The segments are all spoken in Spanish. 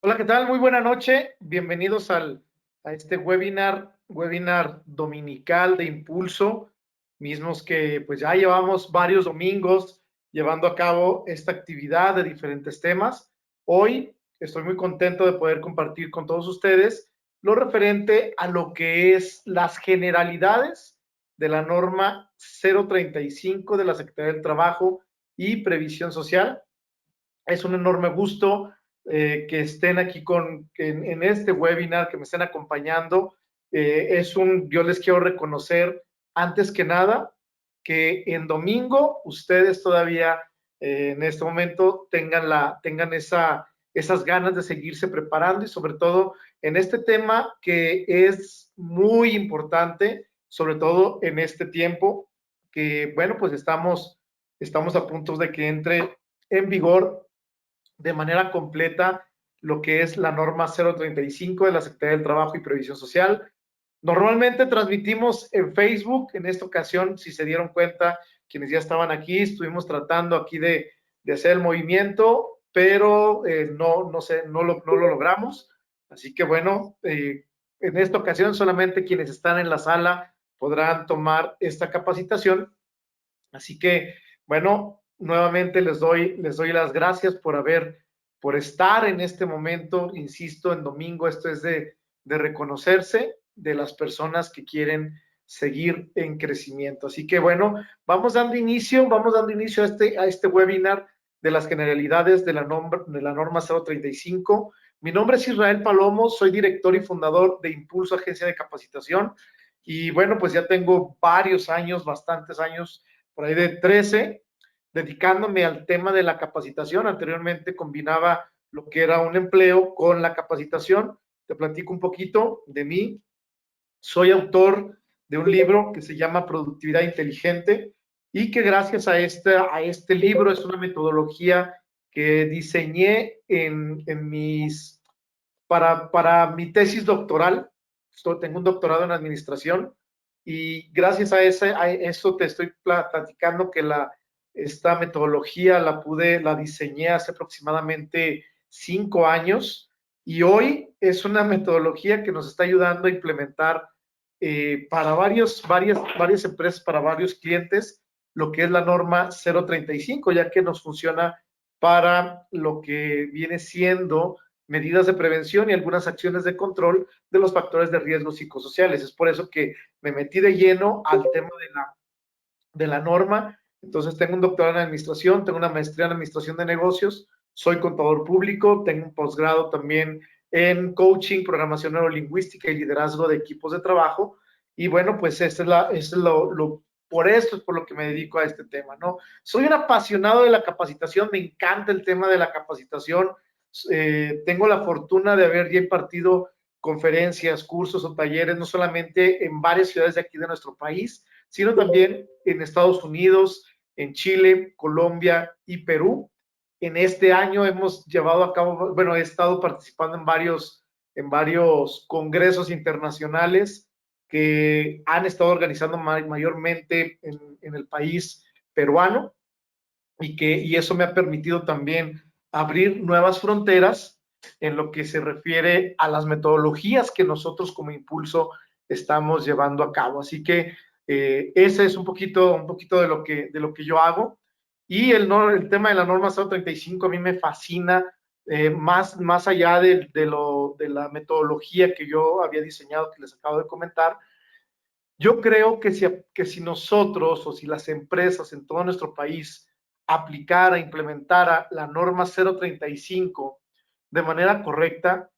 Hola, ¿qué tal? Muy buena noche. Bienvenidos a este webinar dominical de Impulso, mismos que pues ya llevamos varios domingos llevando a cabo esta actividad de diferentes temas. Hoy estoy muy contento de poder compartir con todos ustedes lo referente a lo que es las generalidades de la norma 035 de la Secretaría del Trabajo y Previsión Social. Es un enorme gusto que estén aquí en este webinar, que me estén acompañando. Yo les quiero reconocer antes que nada que en domingo ustedes todavía en este momento tengan esas ganas de seguirse preparando y sobre todo en este tema que es muy importante, sobre todo en este tiempo que, bueno, pues estamos a punto de que entre en vigor de manera completa lo que es la norma 035 de la Secretaría del Trabajo y Previsión Social. Normalmente transmitimos en Facebook. En esta ocasión, si se dieron cuenta, quienes ya estaban aquí, estuvimos tratando aquí de hacer el movimiento, pero no lo logramos. Así que bueno, en esta ocasión solamente quienes están en la sala podrán tomar esta capacitación. Así que, bueno, nuevamente les doy las gracias por estar en este momento. Insisto, en domingo esto es de reconocerse de las personas que quieren seguir en crecimiento. Así que, bueno, vamos dando inicio a este webinar de las generalidades de la norma 035. Mi nombre es Israel Palomo, soy director y fundador de Impulso Agencia de Capacitación. Y bueno, pues ya tengo varios años, bastantes años, por ahí de 13, dedicándome al tema de la capacitación. Anteriormente combinaba lo que era un empleo con la capacitación. Te platico un poquito de mí. Soy autor de un libro que se llama Productividad Inteligente y que gracias a este libro es una metodología que diseñé para mi tesis doctoral. Tengo un doctorado en administración y gracias a eso te estoy platicando que esta metodología la diseñé hace aproximadamente 5 años y hoy es una metodología que nos está ayudando a implementar para varias empresas, para varios clientes, lo que es la norma 035, ya que nos funciona para lo que viene siendo medidas de prevención y algunas acciones de control de los factores de riesgo psicosociales. Es por eso que me metí de lleno al tema de la norma. Entonces, tengo un doctorado en administración, tengo una maestría en administración de negocios, soy contador público, tengo un posgrado también en coaching, programación neurolingüística y liderazgo de equipos de trabajo. Y bueno, pues por esto es por lo que me dedico a este tema, ¿no? Soy un apasionado de la capacitación, me encanta el tema de la capacitación. Tengo la fortuna de haber ya impartido conferencias, cursos o talleres, no solamente en varias ciudades de aquí de nuestro país, sino también en Estados Unidos, en Chile, Colombia y Perú. En este año hemos llevado a cabo, bueno, he estado participando en varios congresos internacionales que han estado organizando mayormente en el país peruano y eso me ha permitido también abrir nuevas fronteras en lo que se refiere a las metodologías que nosotros como Impulso estamos llevando a cabo. Así que ese es un poquito de lo que yo hago. Y el tema de la norma 035 a mí me fascina, más allá de la metodología que yo había diseñado, que les acabo de comentar. Yo creo que si nosotros o si las empresas en todo nuestro país aplicara, implementara la norma 035 de manera correcta,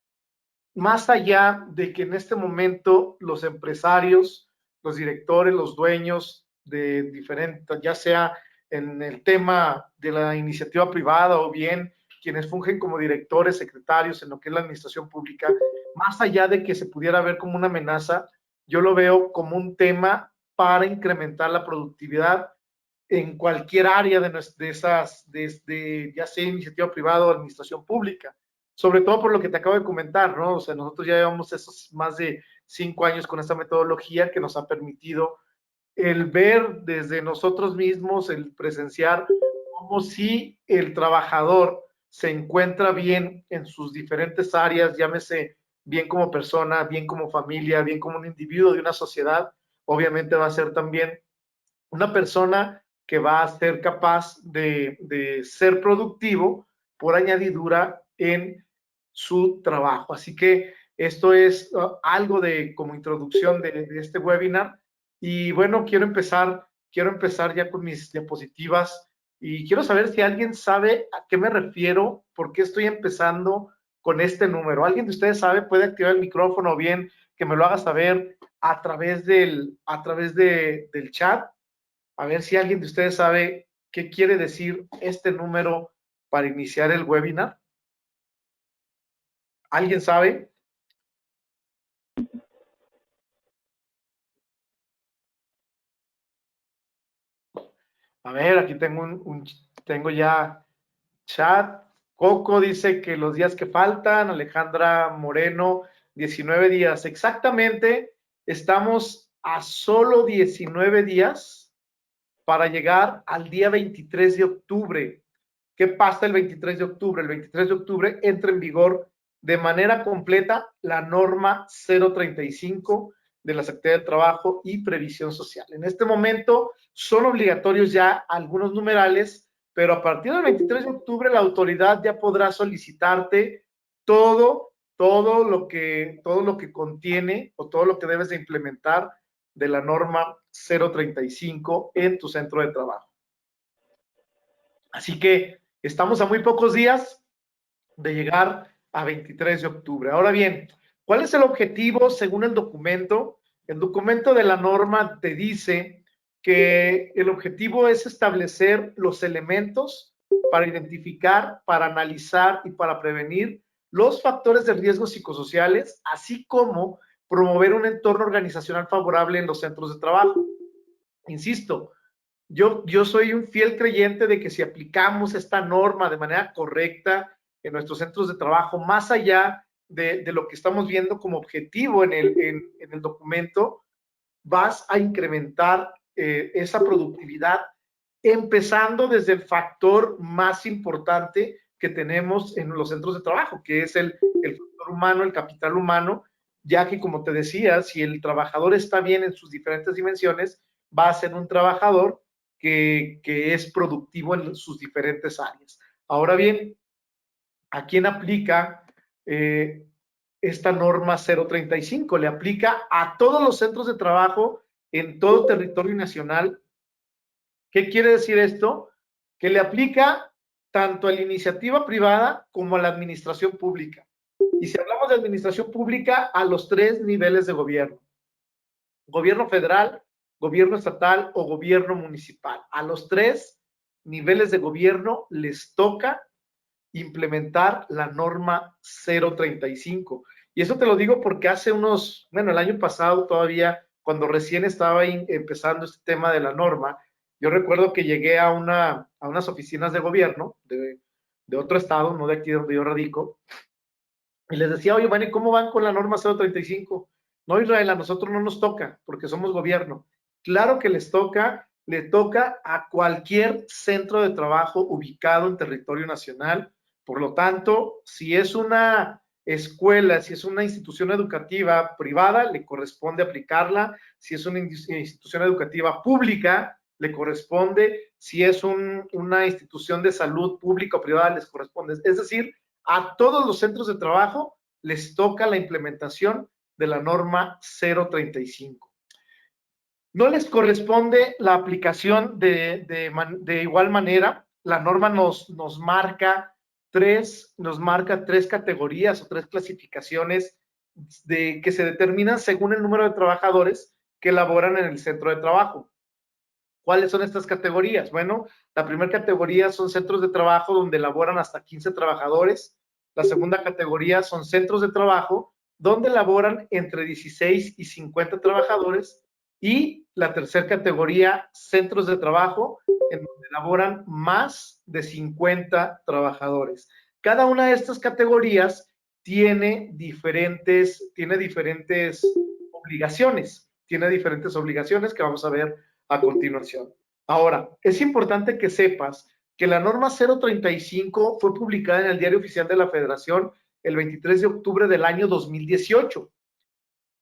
más allá de que en este momento los empresarios, los directores, los dueños de diferentes, ya sea en el tema de la iniciativa privada o bien quienes fungen como directores, secretarios en lo que es la administración pública, más allá de que se pudiera ver como una amenaza, yo lo veo como un tema para incrementar la productividad en cualquier área de esas, desde ya sea iniciativa privada o administración pública. Sobre todo por lo que te acabo de comentar, ¿no? O sea, nosotros ya llevamos esos más de 5 años con esta metodología que nos ha permitido el ver desde nosotros mismos, el presenciar como si el trabajador se encuentra bien en sus diferentes áreas, llámese bien como persona, bien como familia, bien como un individuo de una sociedad, obviamente va a ser también una persona que va a ser capaz de ser productivo por añadidura en su trabajo. Así que esto es algo de como introducción de este webinar. Y bueno, quiero empezar ya con mis diapositivas y quiero saber si alguien sabe a qué me refiero, por qué estoy empezando con este número. ¿Alguien de ustedes sabe? Puede activar el micrófono o bien que me lo haga saber a través del chat. A ver si alguien de ustedes sabe qué quiere decir este número para iniciar el webinar. ¿Alguien sabe? A ver, aquí tengo ya chat. Coco dice que los días que faltan. Alejandra Moreno, 19 días. Exactamente, estamos a solo 19 días para llegar al día 23 de octubre. ¿Qué pasa el 23 de octubre? El 23 de octubre entra en vigor de manera completa la norma 035 de la Secretaría de Trabajo y Previsión Social. En este momento son obligatorios ya algunos numerales, pero a partir del 23 de octubre la autoridad ya podrá solicitarte todo lo que contiene o todo lo que debes de implementar de la norma 035 en tu centro de trabajo. Así que estamos a muy pocos días de llegar a 23 de octubre. Ahora bien, ¿cuál es el objetivo según el documento? El documento de la norma te dice que el objetivo es establecer los elementos para identificar, para analizar y para prevenir los factores de riesgo psicosociales, así como promover un entorno organizacional favorable en los centros de trabajo. Insisto, yo soy un fiel creyente de que si aplicamos esta norma de manera correcta en nuestros centros de trabajo, más allá de lo que estamos viendo como objetivo en el documento, vas a incrementar esa productividad, empezando desde el factor más importante que tenemos en los centros de trabajo, que es el factor humano, el capital humano, ya que, como te decía, si el trabajador está bien en sus diferentes dimensiones, va a ser un trabajador que es productivo en sus diferentes áreas. Ahora bien, ¿a quién aplica esta norma 035? Le aplica a todos los centros de trabajo en todo territorio nacional. ¿Qué quiere decir esto? Que le aplica tanto a la iniciativa privada como a la administración pública. Y si hablamos de administración pública, a los 3 niveles de gobierno: gobierno federal, gobierno estatal o gobierno municipal. A los 3 niveles de gobierno les toca implementar la norma 035. Y eso te lo digo porque hace el año pasado todavía, cuando recién estaba empezando este tema de la norma, yo recuerdo que llegué a unas oficinas de gobierno de otro estado, no de aquí donde yo radico, y les decía, oye, bueno, ¿y cómo van con la norma 035? No, Israel, a nosotros no nos toca porque somos gobierno. Claro que le toca a cualquier centro de trabajo ubicado en territorio nacional. Por lo tanto, si es una escuela, si es una institución educativa privada, le corresponde aplicarla. Si es una institución educativa pública, le corresponde. Si es una institución de salud pública o privada, les corresponde. Es decir, a todos los centros de trabajo les toca la implementación de la norma 035. No les corresponde la aplicación de igual manera. La norma nos marca tres categorías o 3 clasificaciones que se determinan según el número de trabajadores que laboran en el centro de trabajo. ¿Cuáles son estas categorías? Bueno, la primera categoría son centros de trabajo donde laboran hasta 15 trabajadores. La segunda categoría son centros de trabajo donde laboran entre 16 y 50 trabajadores. Y la tercera categoría, centros de trabajo en donde laboran más de 50 trabajadores. Cada una de estas categorías tiene diferentes obligaciones. Tiene diferentes obligaciones que vamos a ver a continuación. Ahora, es importante que sepas que la norma 035 fue publicada en el Diario Oficial de la Federación el 23 de octubre del año 2018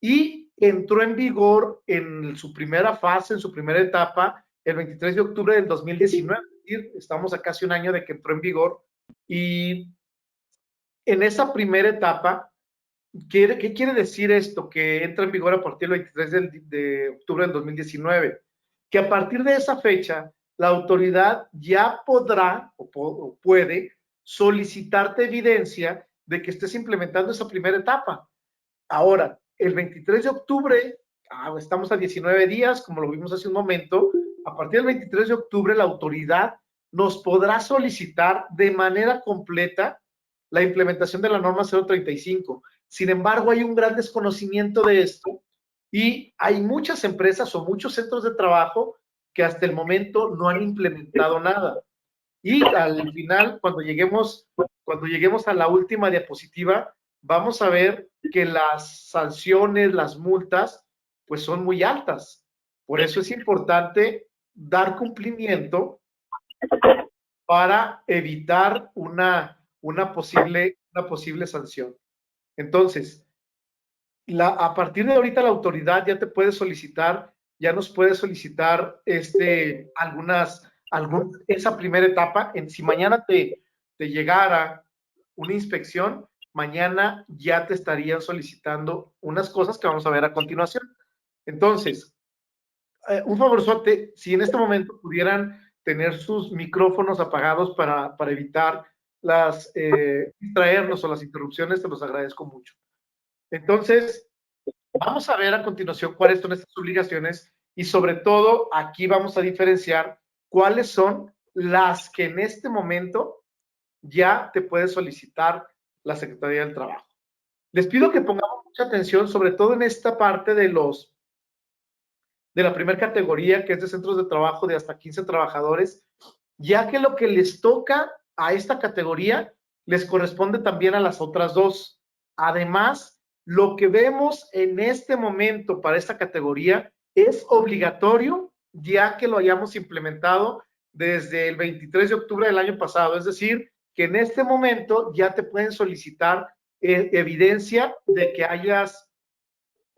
y entró en vigor en su primera fase, en su primera etapa, el 23 de octubre del 2019. Estamos a casi un año de que entró en vigor y en esa primera etapa, ¿qué quiere decir esto? Que entra en vigor a partir del 23 de octubre del 2019. Que a partir de esa fecha, la autoridad ya podrá o puede solicitarte evidencia de que estés implementando esa primera etapa. Ahora, el 23 de octubre, estamos a 19 días, como lo vimos hace un momento, a partir del 23 de octubre la autoridad nos podrá solicitar de manera completa la implementación de la norma 035. Sin embargo, hay un gran desconocimiento de esto y hay muchas empresas o muchos centros de trabajo que hasta el momento no han implementado nada. Y al final, cuando lleguemos a la última diapositiva, vamos a ver que las sanciones, las multas, pues son muy altas. Por eso es importante dar cumplimiento para evitar una posible sanción. Entonces, a partir de ahorita la autoridad ya te puede solicitar, ya nos puede solicitar esa primera etapa. Si mañana te llegara una inspección, mañana ya te estarían solicitando unas cosas que vamos a ver a continuación. Entonces, un favorzote, si en este momento pudieran tener sus micrófonos apagados para evitar distraernos o las interrupciones, te los agradezco mucho. Entonces, vamos a ver a continuación cuáles son estas obligaciones y sobre todo aquí vamos a diferenciar cuáles son las que en este momento ya te puede solicitar la Secretaría del Trabajo. Les pido que pongamos mucha atención, sobre todo en esta parte de la primera categoría, que es de centros de trabajo de hasta 15 trabajadores, ya que lo que les toca a esta categoría les corresponde también a las otras dos. Además, lo que vemos en este momento para esta categoría es obligatorio, ya que lo hayamos implementado desde el 23 de octubre del año pasado. Es decir, que en este momento ya te pueden solicitar evidencia de que hayas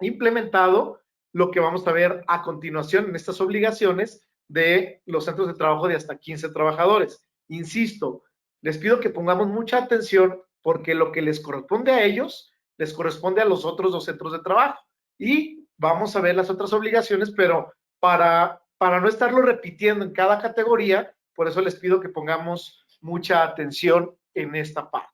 implementado lo que vamos a ver a continuación en estas obligaciones de los centros de trabajo de hasta 15 trabajadores. Insisto, les pido que pongamos mucha atención porque lo que les corresponde a ellos les corresponde a los otros dos centros de trabajo. Y vamos a ver las otras obligaciones, pero para no estarlo repitiendo en cada categoría, por eso les pido que pongamos mucha atención en esta parte.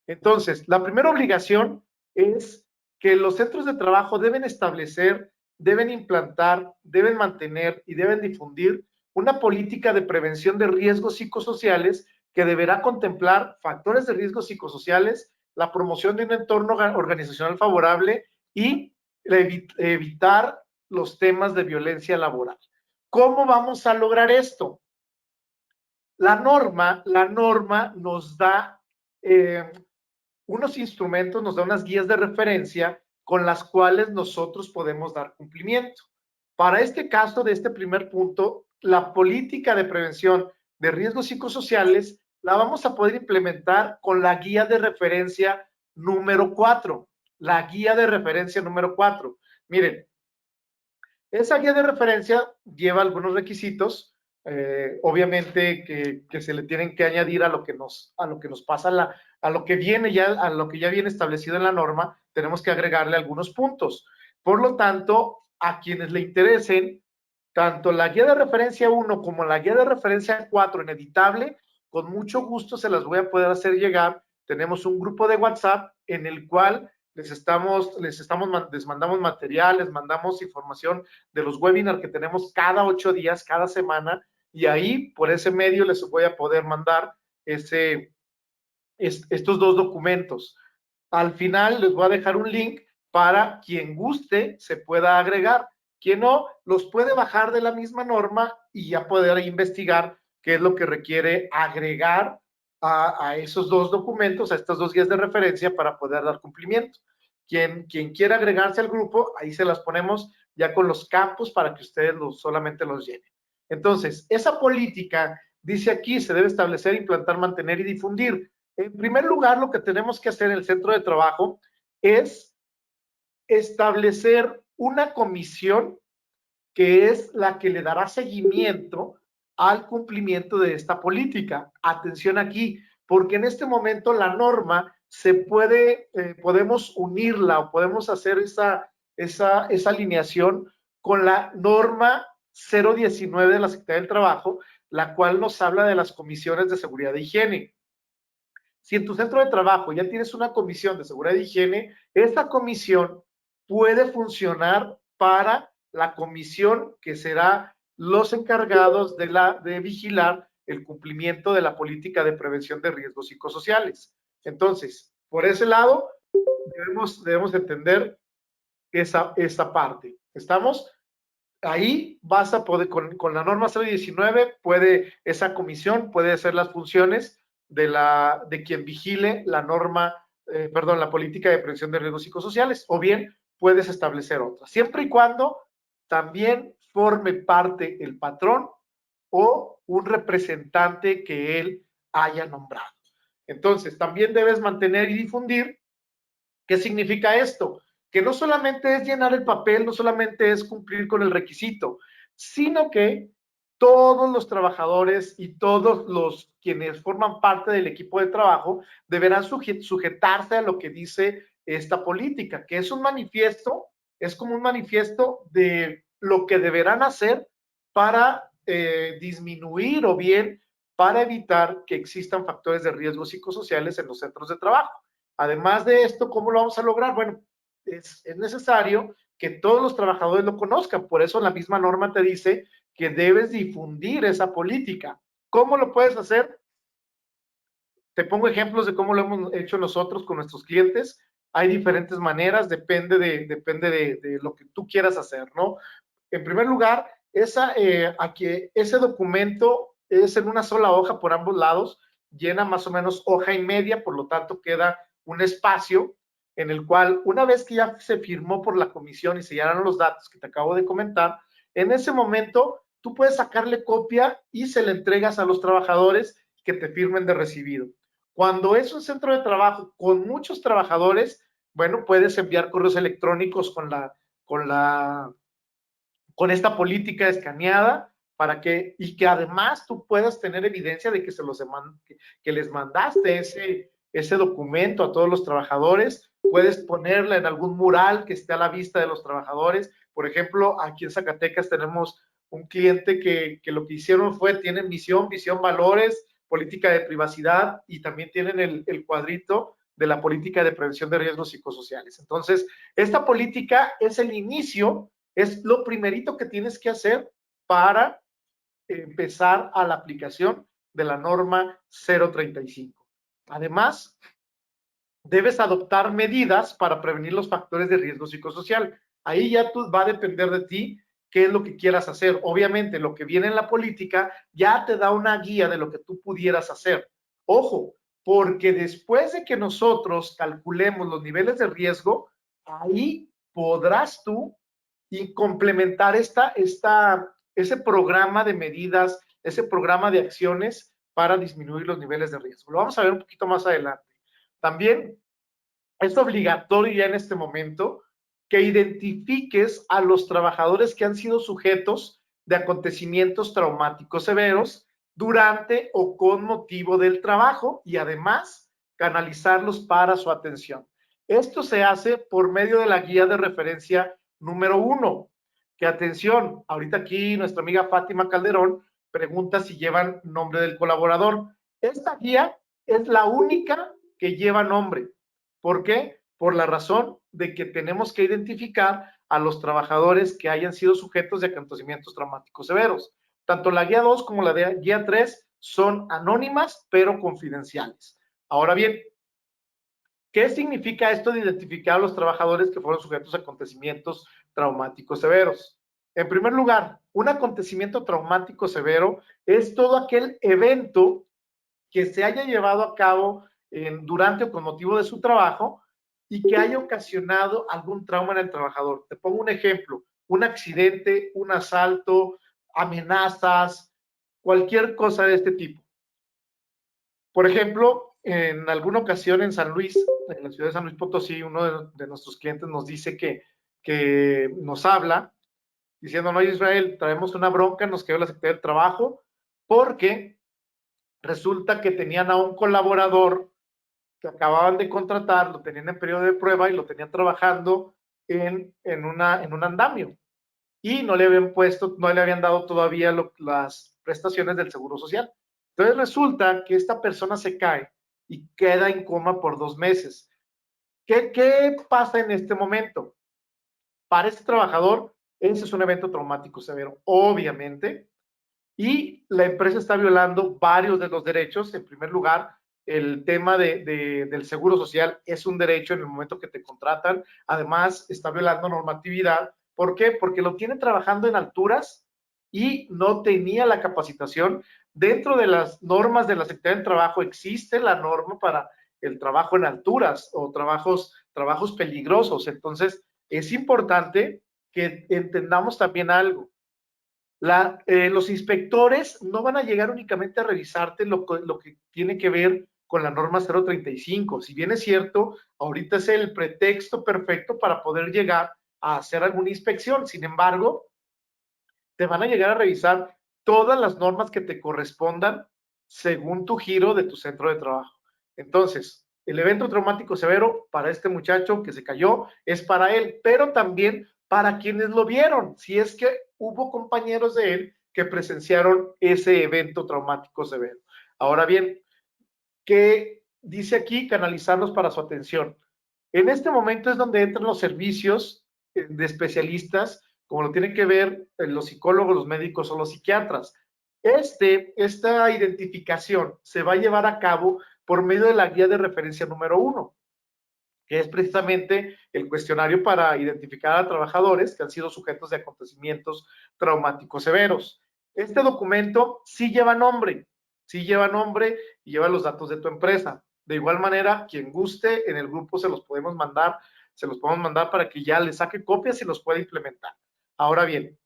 Entonces, la primera obligación es que los centros de trabajo deben establecer, deben implantar, deben mantener y deben difundir una política de prevención de riesgos psicosociales que deberá contemplar factores de riesgos psicosociales, la promoción de un entorno organizacional favorable y evitar los temas de violencia laboral. ¿Cómo vamos a lograr esto? La norma nos da unos instrumentos, nos da unas guías de referencia con las cuales nosotros podemos dar cumplimiento. Para este caso de este primer punto, la política de prevención de riesgos psicosociales la vamos a poder implementar con la guía de referencia número 4. La guía de referencia número 4. Miren, esa guía de referencia lleva algunos requisitos, obviamente que se le tienen que añadir a lo que nos pasa, a lo que ya viene establecido en la norma, tenemos que agregarle algunos puntos. Por lo tanto, a quienes le interesen, tanto la guía de referencia 1 como la guía de referencia 4 en editable, con mucho gusto se las voy a poder hacer llegar. Tenemos un grupo de WhatsApp en el cual les mandamos materiales, mandamos información de los webinars que tenemos cada 8 días, cada semana, y ahí por ese medio les voy a poder mandar estos dos documentos. Al final les voy a dejar un link para quien guste se pueda agregar. Quien no, los puede bajar de la misma norma y ya poder investigar qué es lo que requiere agregar a esos dos documentos, a estas dos guías de referencia para poder dar cumplimiento. Quien quiera agregarse al grupo, ahí se las ponemos ya con los campos para que ustedes solamente los llenen. Entonces, esa política dice aquí, se debe establecer, implantar, mantener y difundir. En primer lugar, lo que tenemos que hacer en el centro de trabajo es establecer una comisión que es la que le dará seguimiento al cumplimiento de esta política. Atención aquí, porque en este momento la norma se puede, podemos unirla o podemos hacer esa alineación con la norma 019 de la Secretaría del Trabajo, la cual nos habla de las comisiones de seguridad e higiene. Si en tu centro de trabajo ya tienes una comisión de seguridad e higiene, esta comisión puede funcionar para la comisión que será los encargados de vigilar el cumplimiento de la política de prevención de riesgos psicosociales. Entonces, por ese lado, debemos entender esa parte. ¿Estamos? Ahí vas a poder, con la norma 019, esa comisión puede hacer las funciones de quien vigile la norma, la política de prevención de riesgos psicosociales, o bien puedes establecer otra, siempre y cuando también forme parte el patrón o un representante que él haya nombrado. Entonces, también debes mantener y difundir. ¿Qué significa esto? Que no solamente es llenar el papel, no solamente es cumplir con el requisito, sino que todos los trabajadores y todos los quienes forman parte del equipo de trabajo deberán sujetarse a lo que dice esta política, que es un manifiesto, es como un manifiesto de lo que deberán hacer para disminuir o bien para evitar que existan factores de riesgo psicosociales en los centros de trabajo. Además de esto, ¿cómo lo vamos a lograr? Bueno, es necesario que todos los trabajadores lo conozcan. Por eso la misma norma te dice que debes difundir esa política. ¿Cómo lo puedes hacer? Te pongo ejemplos de cómo lo hemos hecho nosotros con nuestros clientes. Hay diferentes maneras, depende de lo que tú quieras hacer, ¿no? En primer lugar, ese documento es en una sola hoja por ambos lados, llena más o menos hoja y media, por lo tanto queda un espacio en el cual, una vez que ya se firmó por la comisión y se llenaron los datos que te acabo de comentar, en ese momento tú puedes sacarle copia y se le entregas a los trabajadores que te firmen de recibido. Cuando es un centro de trabajo con muchos trabajadores, bueno, puedes enviar correos electrónicos con esta política escaneada para que además tú puedas tener evidencia de que que les mandaste ese documento a todos los trabajadores. Puedes ponerla en algún mural que esté a la vista de los trabajadores. Por ejemplo, aquí en Zacatecas tenemos un cliente que lo que hicieron tienen visión, valores, política de privacidad y también tienen el cuadrito de la política de prevención de riesgos psicosociales. Entonces, esta política es el inicio, es lo primerito que tienes que hacer para empezar a la aplicación de la norma 035. Además, debes adoptar medidas para prevenir los factores de riesgo psicosocial. Ahí ya va a depender de ti qué es lo que quieras hacer. Obviamente, lo que viene en la política ya te da una guía de lo que tú pudieras hacer. Ojo, porque después de que nosotros calculemos los niveles de riesgo, ahí podrás tú y complementar ese programa de medidas, ese programa de acciones para disminuir los niveles de riesgo. Lo vamos a ver un poquito más adelante. También es obligatorio ya en este momento que identifiques a los trabajadores que han sido sujetos de acontecimientos traumáticos severos durante o con motivo del trabajo y además canalizarlos para su atención. Esto se hace por medio de la guía de referencia número 1, que atención, ahorita aquí nuestra amiga Fátima Calderón pregunta si llevan nombre del colaborador. Esta guía es la única que lleva nombre. ¿Por qué? Por la razón de que tenemos que identificar a los trabajadores que hayan sido sujetos de acontecimientos traumáticos severos. Tanto la guía 2 como la guía 3 son anónimas, pero confidenciales. Ahora bien, ¿qué significa esto de identificar a los trabajadores que fueron sujetos a acontecimientos traumáticos severos? En primer lugar, un acontecimiento traumático severo es todo aquel evento que se haya llevado a cabo durante o con motivo de su trabajo y que haya ocasionado algún trauma en el trabajador. Te pongo un ejemplo, un accidente, un asalto, amenazas, cualquier cosa de este tipo. Por ejemplo, en alguna ocasión en San Luis, en la ciudad de San Luis Potosí, uno de nuestros clientes nos dice que nos habla diciendo, no, Israel, traemos una bronca, nos quedó la Secretaría del Trabajo, porque resulta que tenían a un colaborador que acababan de contratar, lo tenían en periodo de prueba y lo tenían trabajando en un andamio. Y no le habían puesto, no le habían dado todavía las prestaciones del Seguro Social. Entonces resulta que esta persona se cae y queda en coma por 2 meses. ¿Qué pasa en este momento? Para este trabajador, ese es un evento traumático severo, obviamente, y la empresa está violando varios de los derechos. En primer lugar, el tema del seguro social es un derecho en el momento que te contratan. Además, está violando normatividad. ¿Por qué? Porque lo tiene trabajando en alturas y no tenía la capacitación. Dentro de las normas de la Secretaría del Trabajo existe la norma para el trabajo en alturas o trabajos peligrosos. Entonces, es importante que entendamos también algo. Los inspectores no van a llegar únicamente a revisarte lo que tiene que ver con la norma 035. Si bien es cierto, ahorita es el pretexto perfecto para poder llegar a hacer alguna inspección. Sin embargo, te van a llegar a revisar todas las normas que te correspondan según tu giro de tu centro de trabajo. Entonces, el evento traumático severo para este muchacho que se cayó es para él, pero también para quienes lo vieron, si es que hubo compañeros de él que presenciaron ese evento traumático severo. Ahora bien, ¿qué dice aquí? Canalizarlos para su atención. En este momento es donde entran los servicios de especialistas, como lo tienen que ver los psicólogos, los médicos o los psiquiatras. Esta identificación se va a llevar a cabo por medio de la guía de referencia número 1, que es precisamente el cuestionario para identificar a trabajadores que han sido sujetos de acontecimientos traumáticos severos. Este documento sí lleva nombre y lleva los datos de tu empresa. De igual manera, quien guste, en el grupo se los podemos mandar para que ya le saque copias y los pueda implementar. Ahora bien,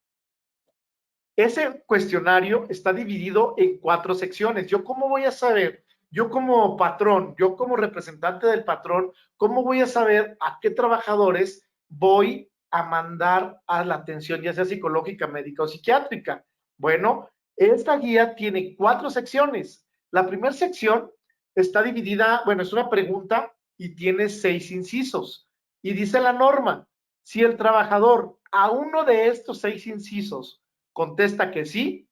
ese cuestionario está dividido en 4 secciones. ¿Yo cómo voy a saber? Yo como patrón, yo como representante del patrón, ¿cómo voy a saber a qué trabajadores voy a mandar a la atención, ya sea psicológica, médica o psiquiátrica? Bueno, esta guía tiene 4 secciones. La primera sección está dividida, bueno, es una pregunta y tiene 6 incisos. Y dice la norma, si el trabajador a uno de estos 6 incisos contesta que sí,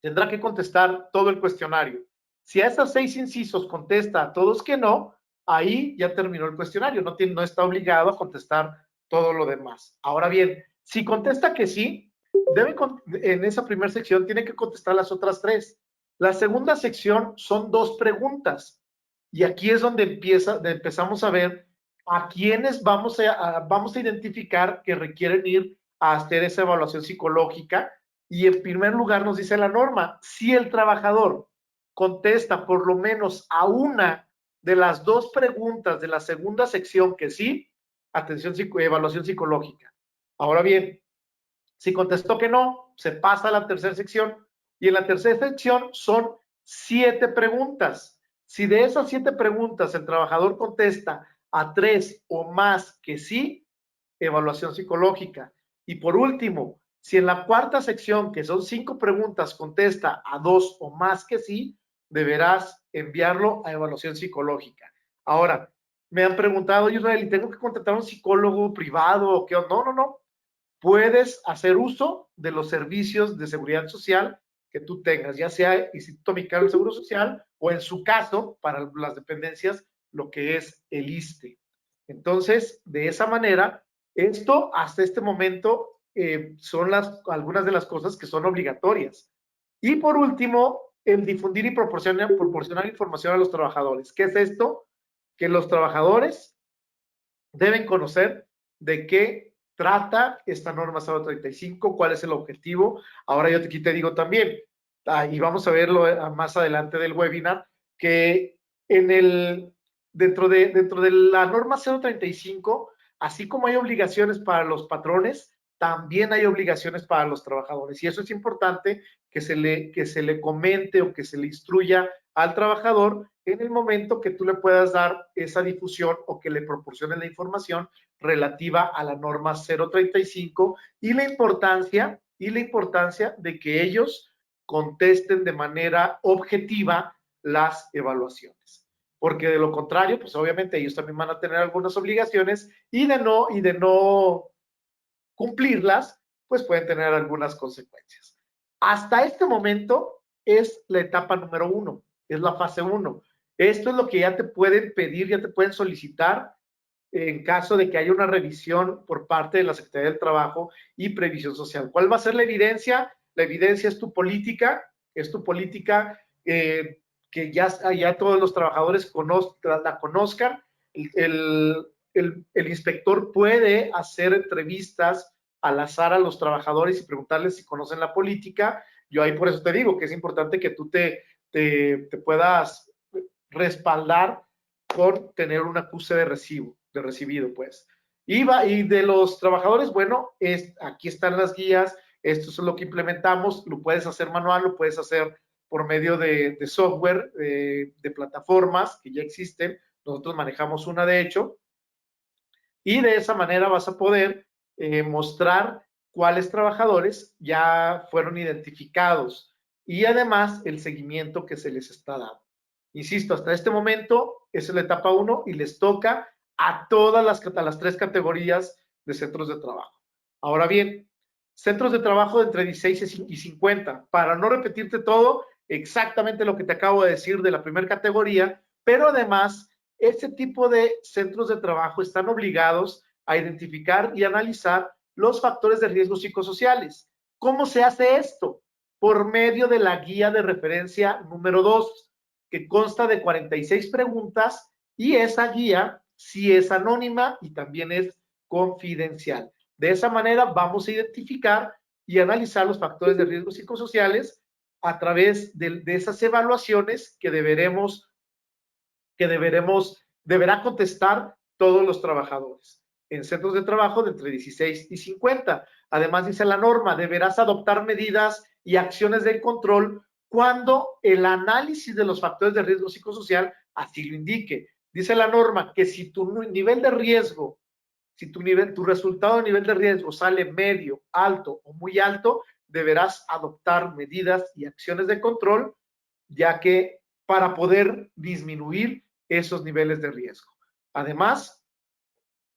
tendrá que contestar todo el cuestionario. Si a esos 6 incisos contesta a todos que no, ahí ya terminó el cuestionario, no está obligado a contestar todo lo demás. Ahora bien, si contesta que sí, en esa primera sección tiene que contestar las otras 3. La segunda sección son 2 preguntas y aquí es donde empezamos a ver a quiénes vamos a identificar que requieren ir a hacer esa evaluación psicológica. Y en primer lugar nos dice la norma, si el trabajador contesta por lo menos a una de las 2 preguntas de la segunda sección que sí, evaluación psicológica. Ahora bien, si contestó que no, se pasa a la tercera sección y en la tercera sección son 7 preguntas. Si de esas 7 preguntas el trabajador contesta a 3 o más que sí, evaluación psicológica. Y por último, si en la cuarta sección, que son 5 preguntas, contesta a 2 o más que sí, deberás enviarlo a evaluación psicológica. Ahora, me han preguntado, Israel, ¿y tengo que contratar a un psicólogo privado o qué? No. Puedes hacer uso de los servicios de seguridad social que tú tengas, ya sea Instituto Mexicano del Seguro Social o en su caso, para las dependencias, lo que es el ISSSTE. Entonces, de esa manera, esto hasta este momento son algunas de las cosas que son obligatorias. Y por último, el difundir y proporcionar información a los trabajadores. ¿Qué es esto? Que los trabajadores deben conocer de qué trata esta norma 035, cuál es el objetivo. Ahora yo aquí te digo también, y vamos a verlo más adelante del webinar, que dentro de la norma 035, así como hay obligaciones para los patrones, también hay obligaciones para los trabajadores. Y eso es importante que se le comente o que se le instruya al trabajador en el momento que tú le puedas dar esa difusión o que le proporciones la información relativa a la norma 035 y la importancia de que ellos contesten de manera objetiva las evaluaciones. Porque de lo contrario, pues obviamente ellos también van a tener algunas obligaciones y de no cumplirlas, pues pueden tener algunas consecuencias. Hasta este momento es la etapa número 1, es la fase 1. Esto es lo que ya te pueden pedir, ya te pueden solicitar en caso de que haya una revisión por parte de la Secretaría del Trabajo y Previsión Social. ¿Cuál va a ser la evidencia? La evidencia es tu política que ya todos los trabajadores la conozcan. El inspector puede hacer entrevistas al azar a los trabajadores y preguntarles si conocen la política. Yo ahí por eso te digo que es importante que tú te puedas respaldar con tener un acuse de recibido, pues. Y de los trabajadores, bueno, aquí están las guías, esto es lo que implementamos, lo puedes hacer manual, lo puedes hacer por medio de software, de plataformas que ya existen, nosotros manejamos una de hecho, y de esa manera vas a poder mostrar cuáles trabajadores ya fueron identificados y además el seguimiento que se les está dando. Insisto, hasta este momento esa es la etapa 1 y les toca a todas las 3 categorías de centros de trabajo. Ahora bien, centros de trabajo de entre 16 y 50, para no repetirte todo, exactamente lo que te acabo de decir de la primera categoría, pero además este tipo de centros de trabajo están obligados a identificar y analizar los factores de riesgo psicosociales. ¿Cómo se hace esto? Por medio de la guía de referencia número 2, que consta de 46 preguntas y esa guía sí es anónima y también es confidencial. De esa manera vamos a identificar y analizar los factores de riesgo psicosociales a través de esas evaluaciones que deberá contestar todos los trabajadores en centros de trabajo de entre 16 y 50. Además, dice la norma, deberás adoptar medidas y acciones de control cuando el análisis de los factores de riesgo psicosocial así lo indique. Dice la norma que si tu nivel de riesgo, si tu resultado de nivel de riesgo sale medio, alto o muy alto, deberás adoptar medidas y acciones de control, ya que para poder disminuir esos niveles de riesgo. Además,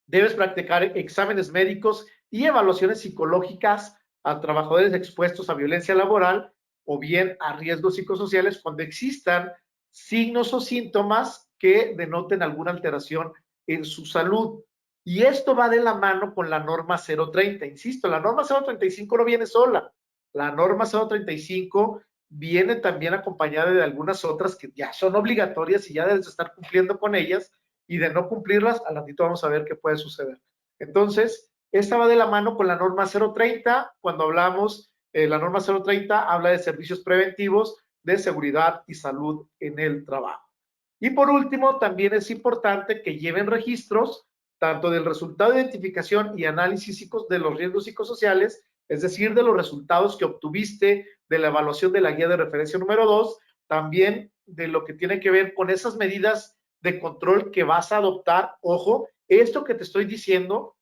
debes practicar exámenes médicos y evaluaciones psicológicas a trabajadores expuestos a violencia laboral o bien a riesgos psicosociales cuando existan signos o síntomas que denoten alguna alteración en su salud. Y esto va de la mano con la norma 030. Insisto, la norma 035 no viene sola. La norma 035 viene también acompañada de algunas otras que ya son obligatorias y ya debes estar cumpliendo con ellas, y de no cumplirlas, al ratito vamos a ver qué puede suceder. Entonces, esta va de la mano con la norma 030, cuando hablamos, la norma 030 habla de servicios preventivos de seguridad y salud en el trabajo. Y por último, también es importante que lleven registros tanto del resultado de identificación y análisis de los riesgos psicosociales, es decir, de los resultados que obtuviste de la evaluación de la guía de referencia número 2, también de lo que tiene que ver con esas medidas de control que vas a adoptar. Ojo, esto que te estoy diciendo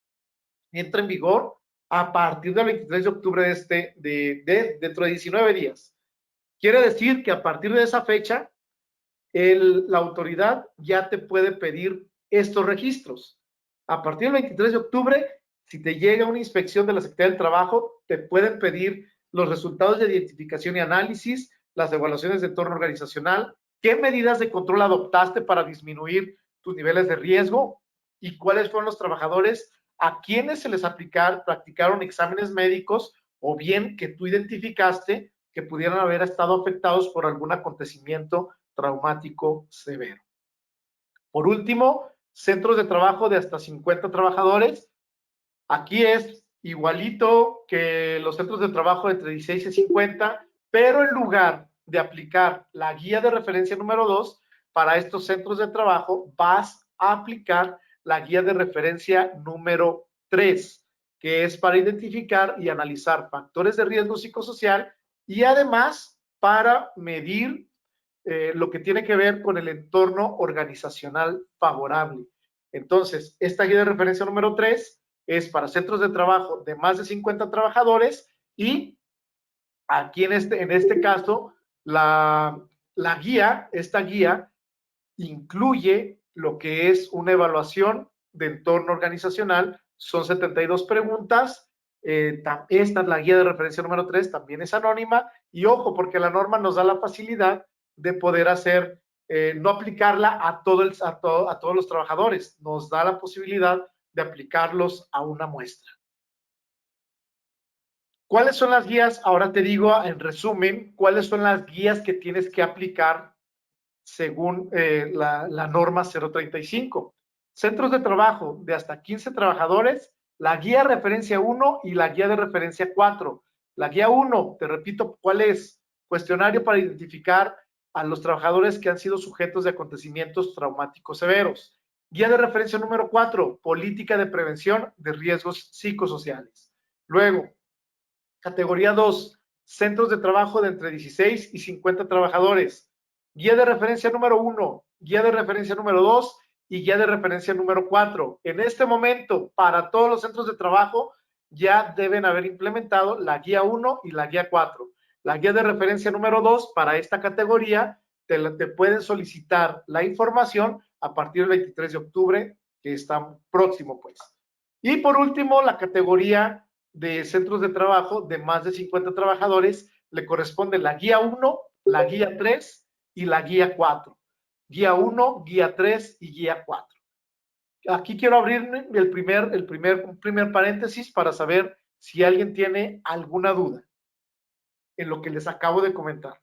entra en vigor a partir del 23 de octubre dentro de 19 días. Quiere decir que a partir de esa fecha, la autoridad ya te puede pedir estos registros. A partir del 23 de octubre, si te llega una inspección de la Secretaría del Trabajo, te pueden pedir los resultados de identificación y análisis, las evaluaciones de entorno organizacional, qué medidas de control adoptaste para disminuir tus niveles de riesgo y cuáles fueron los trabajadores a quienes se les practicaron exámenes médicos o bien que tú identificaste que pudieran haber estado afectados por algún acontecimiento traumático severo. Por último, centros de trabajo de hasta 50 trabajadores. Aquí es igualito que los centros de trabajo de entre 16 y 50, pero en lugar de aplicar la guía de referencia número 2, para estos centros de trabajo vas a aplicar la guía de referencia número 3, que es para identificar y analizar factores de riesgo psicosocial y además para medir lo que tiene que ver con el entorno organizacional favorable. Entonces, esta guía de referencia número 3 es para centros de trabajo de más de 50 trabajadores y aquí en este caso, esta guía incluye lo que es una evaluación de entorno organizacional. Son 72 preguntas. Esta es la guía de referencia número 3, también es anónima. Y ojo, porque la norma nos da la facilidad de poder hacer, no aplicarla a todos los trabajadores. Nos da la posibilidad de aplicarlos a una muestra. ¿Cuáles son las guías? Ahora te digo en resumen, ¿cuáles son las guías que tienes que aplicar según la norma 035? Centros de trabajo de hasta 15 trabajadores, la guía de referencia 1 y la guía de referencia 4. La guía 1, te repito, ¿cuál es? Cuestionario para identificar a los trabajadores que han sido sujetos de acontecimientos traumáticos severos. Guía de referencia número 4, política de prevención de riesgos psicosociales. Luego, categoría 2, centros de trabajo de entre 16 y 50 trabajadores. Guía de referencia número 1, guía de referencia número 2 y guía de referencia número 4. En este momento, para todos los centros de trabajo, ya deben haber implementado la guía 1 y la guía 4. La guía de referencia número 2, para esta categoría, te pueden solicitar la información a partir del 23 de octubre, que está próximo, pues. Y por último, la categoría de centros de trabajo de más de 50 trabajadores, le corresponde la guía 1, la guía 3 y la guía 4. Guía 1, guía 3 y guía 4. Aquí quiero abrir un primer paréntesis para saber si alguien tiene alguna duda en lo que les acabo de comentar.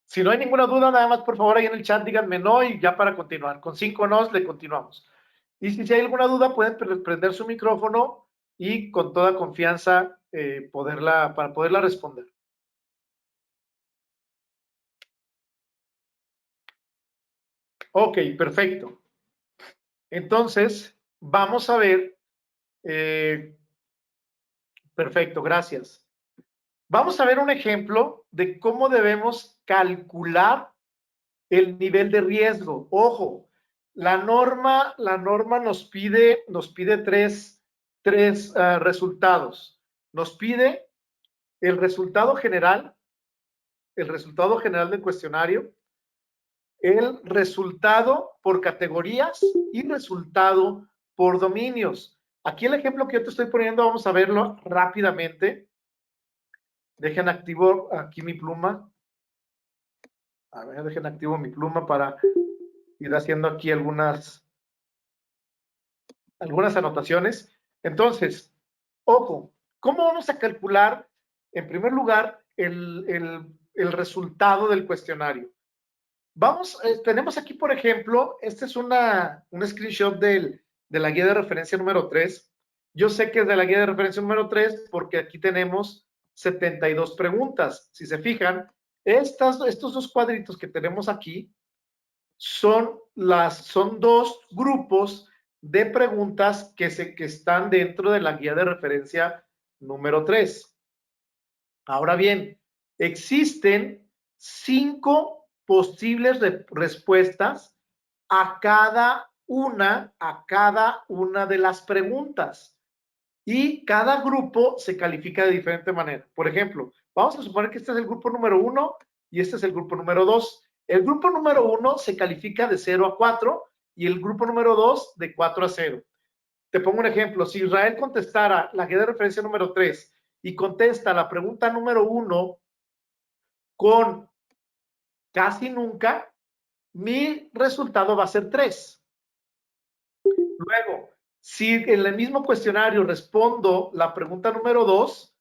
Si no hay ninguna duda, nada más por favor ahí en el chat díganme no y ya para continuar. Con 5 nos le continuamos. Y si hay alguna duda, pueden prender su micrófono y con toda confianza para poderla responder. Ok, perfecto. Entonces, vamos a ver. Perfecto, gracias. Vamos a ver un ejemplo de cómo debemos calcular el nivel de riesgo. Ojo, la norma nos pide tres resultados. Nos pide el resultado general del cuestionario, el resultado por categorías y resultado por dominios. Aquí el ejemplo que yo te estoy poniendo, vamos a verlo rápidamente. Dejen activo aquí mi pluma. A ver, dejen activo mi pluma para ir haciendo aquí algunas anotaciones. Entonces, ojo, ¿cómo vamos a calcular, en primer lugar, el resultado del cuestionario? Tenemos aquí, por ejemplo, este es un screenshot de la guía de referencia número 3. Yo sé que es de la guía de referencia número 3 porque aquí tenemos 72 preguntas. Si se fijan, estos dos cuadritos que tenemos aquí son dos grupos de preguntas que están dentro de la guía de referencia número 3. Ahora bien, existen 5 posibles respuestas a cada una de las preguntas. Y cada grupo se califica de diferente manera. Por ejemplo, vamos a suponer que este es el grupo número 1 y este es el grupo número 2. El grupo número 1 se califica de 0 a 4 y el grupo número 2 de 4 a 0. Te pongo un ejemplo. Si Israel contestara la guía de referencia número 3 y contesta la pregunta número 1 con casi nunca, mi resultado va a ser 3. Luego, si en el mismo cuestionario respondo la pregunta número 2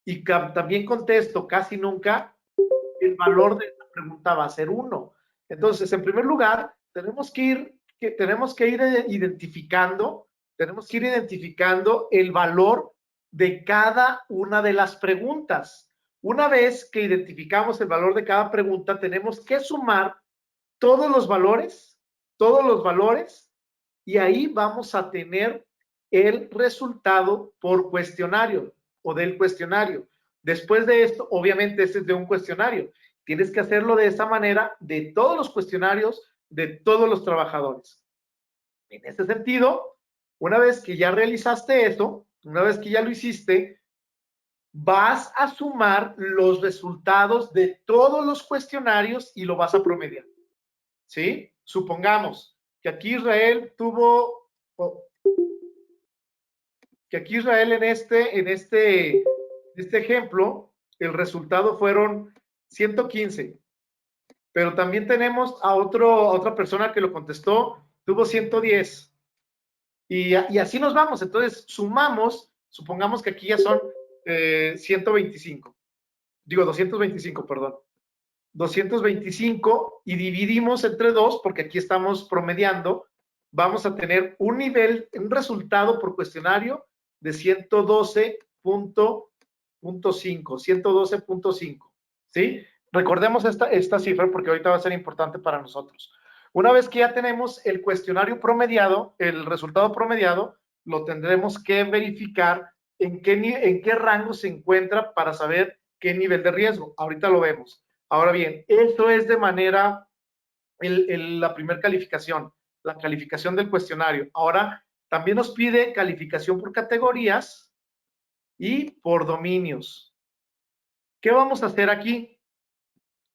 y también contesto casi nunca, el valor de esta pregunta va a ser 1. Entonces, en primer lugar, tenemos que ir identificando el valor de cada una de las preguntas. Una vez que identificamos el valor de cada pregunta, tenemos que sumar todos los valores, y ahí vamos a tener el resultado por cuestionario o del cuestionario. Después de esto, obviamente este es de un cuestionario. Tienes que hacerlo de esa manera de todos los cuestionarios de todos los trabajadores. En ese sentido, una vez que ya realizaste eso, una vez que ya lo hiciste, vas a sumar los resultados de todos los cuestionarios y lo vas a promediar. ¿Sí? Supongamos que aquí Israel tuvo, que aquí Israel en este ejemplo, el resultado fueron 115. Pero también tenemos a otra persona que lo contestó, tuvo 110. Y así nos vamos. Entonces, sumamos, supongamos que aquí ya son 125. Digo, 225, perdón. 225 y dividimos entre 2, porque aquí estamos promediando, vamos a tener un resultado por cuestionario de 112.5, 112.5, ¿sí? Recordemos esta cifra porque ahorita va a ser importante para nosotros. Una vez que ya tenemos el cuestionario promediado, el resultado promediado, lo tendremos que verificar en qué rango se encuentra para saber qué nivel de riesgo. Ahorita lo vemos. Ahora bien, esto es de manera, la primera calificación, la calificación del cuestionario. Ahora, también nos pide calificación por categorías y por dominios. ¿Qué vamos a hacer aquí?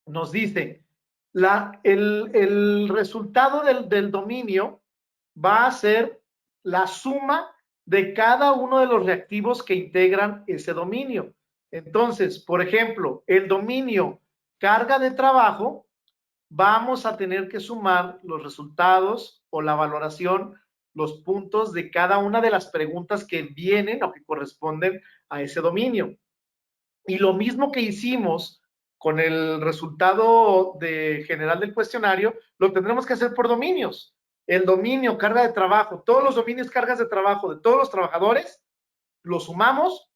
Nos dice, el resultado del dominio va a ser la suma de cada uno de los reactivos que integran ese dominio. Entonces, por ejemplo, el dominio carga de trabajo, vamos a tener que sumar los resultados o la valoración, los puntos de cada una de las preguntas que vienen o que corresponden a ese dominio. Y lo mismo que hicimos con el resultado general del cuestionario, lo tendremos que hacer por dominios. El dominio, carga de trabajo, todos los dominios, cargas de trabajo de todos los trabajadores, los sumamos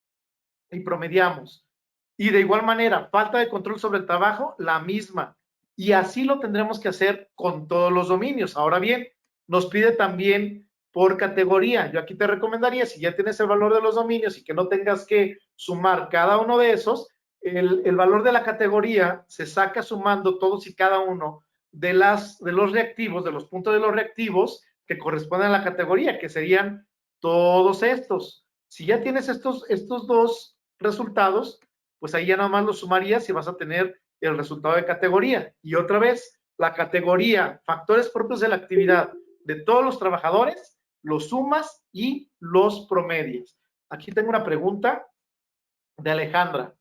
y promediamos. Y de igual manera, falta de control sobre el trabajo, la misma. Y así lo tendremos que hacer con todos los dominios. Ahora bien, nos pide también por categoría. Yo aquí te recomendaría, si ya tienes el valor de los dominios y que no tengas que sumar cada uno de esos, el valor de la categoría se saca sumando todos y cada uno de los reactivos, de los puntos de los reactivos que corresponden a la categoría, que serían todos estos. Si ya tienes estos dos resultados, pues ahí ya nada más los sumarías y vas a tener el resultado de categoría. Y otra vez, la categoría, factores propios de la actividad de todos los trabajadores, los sumas y los promedias. Aquí tengo una pregunta de Alejandra.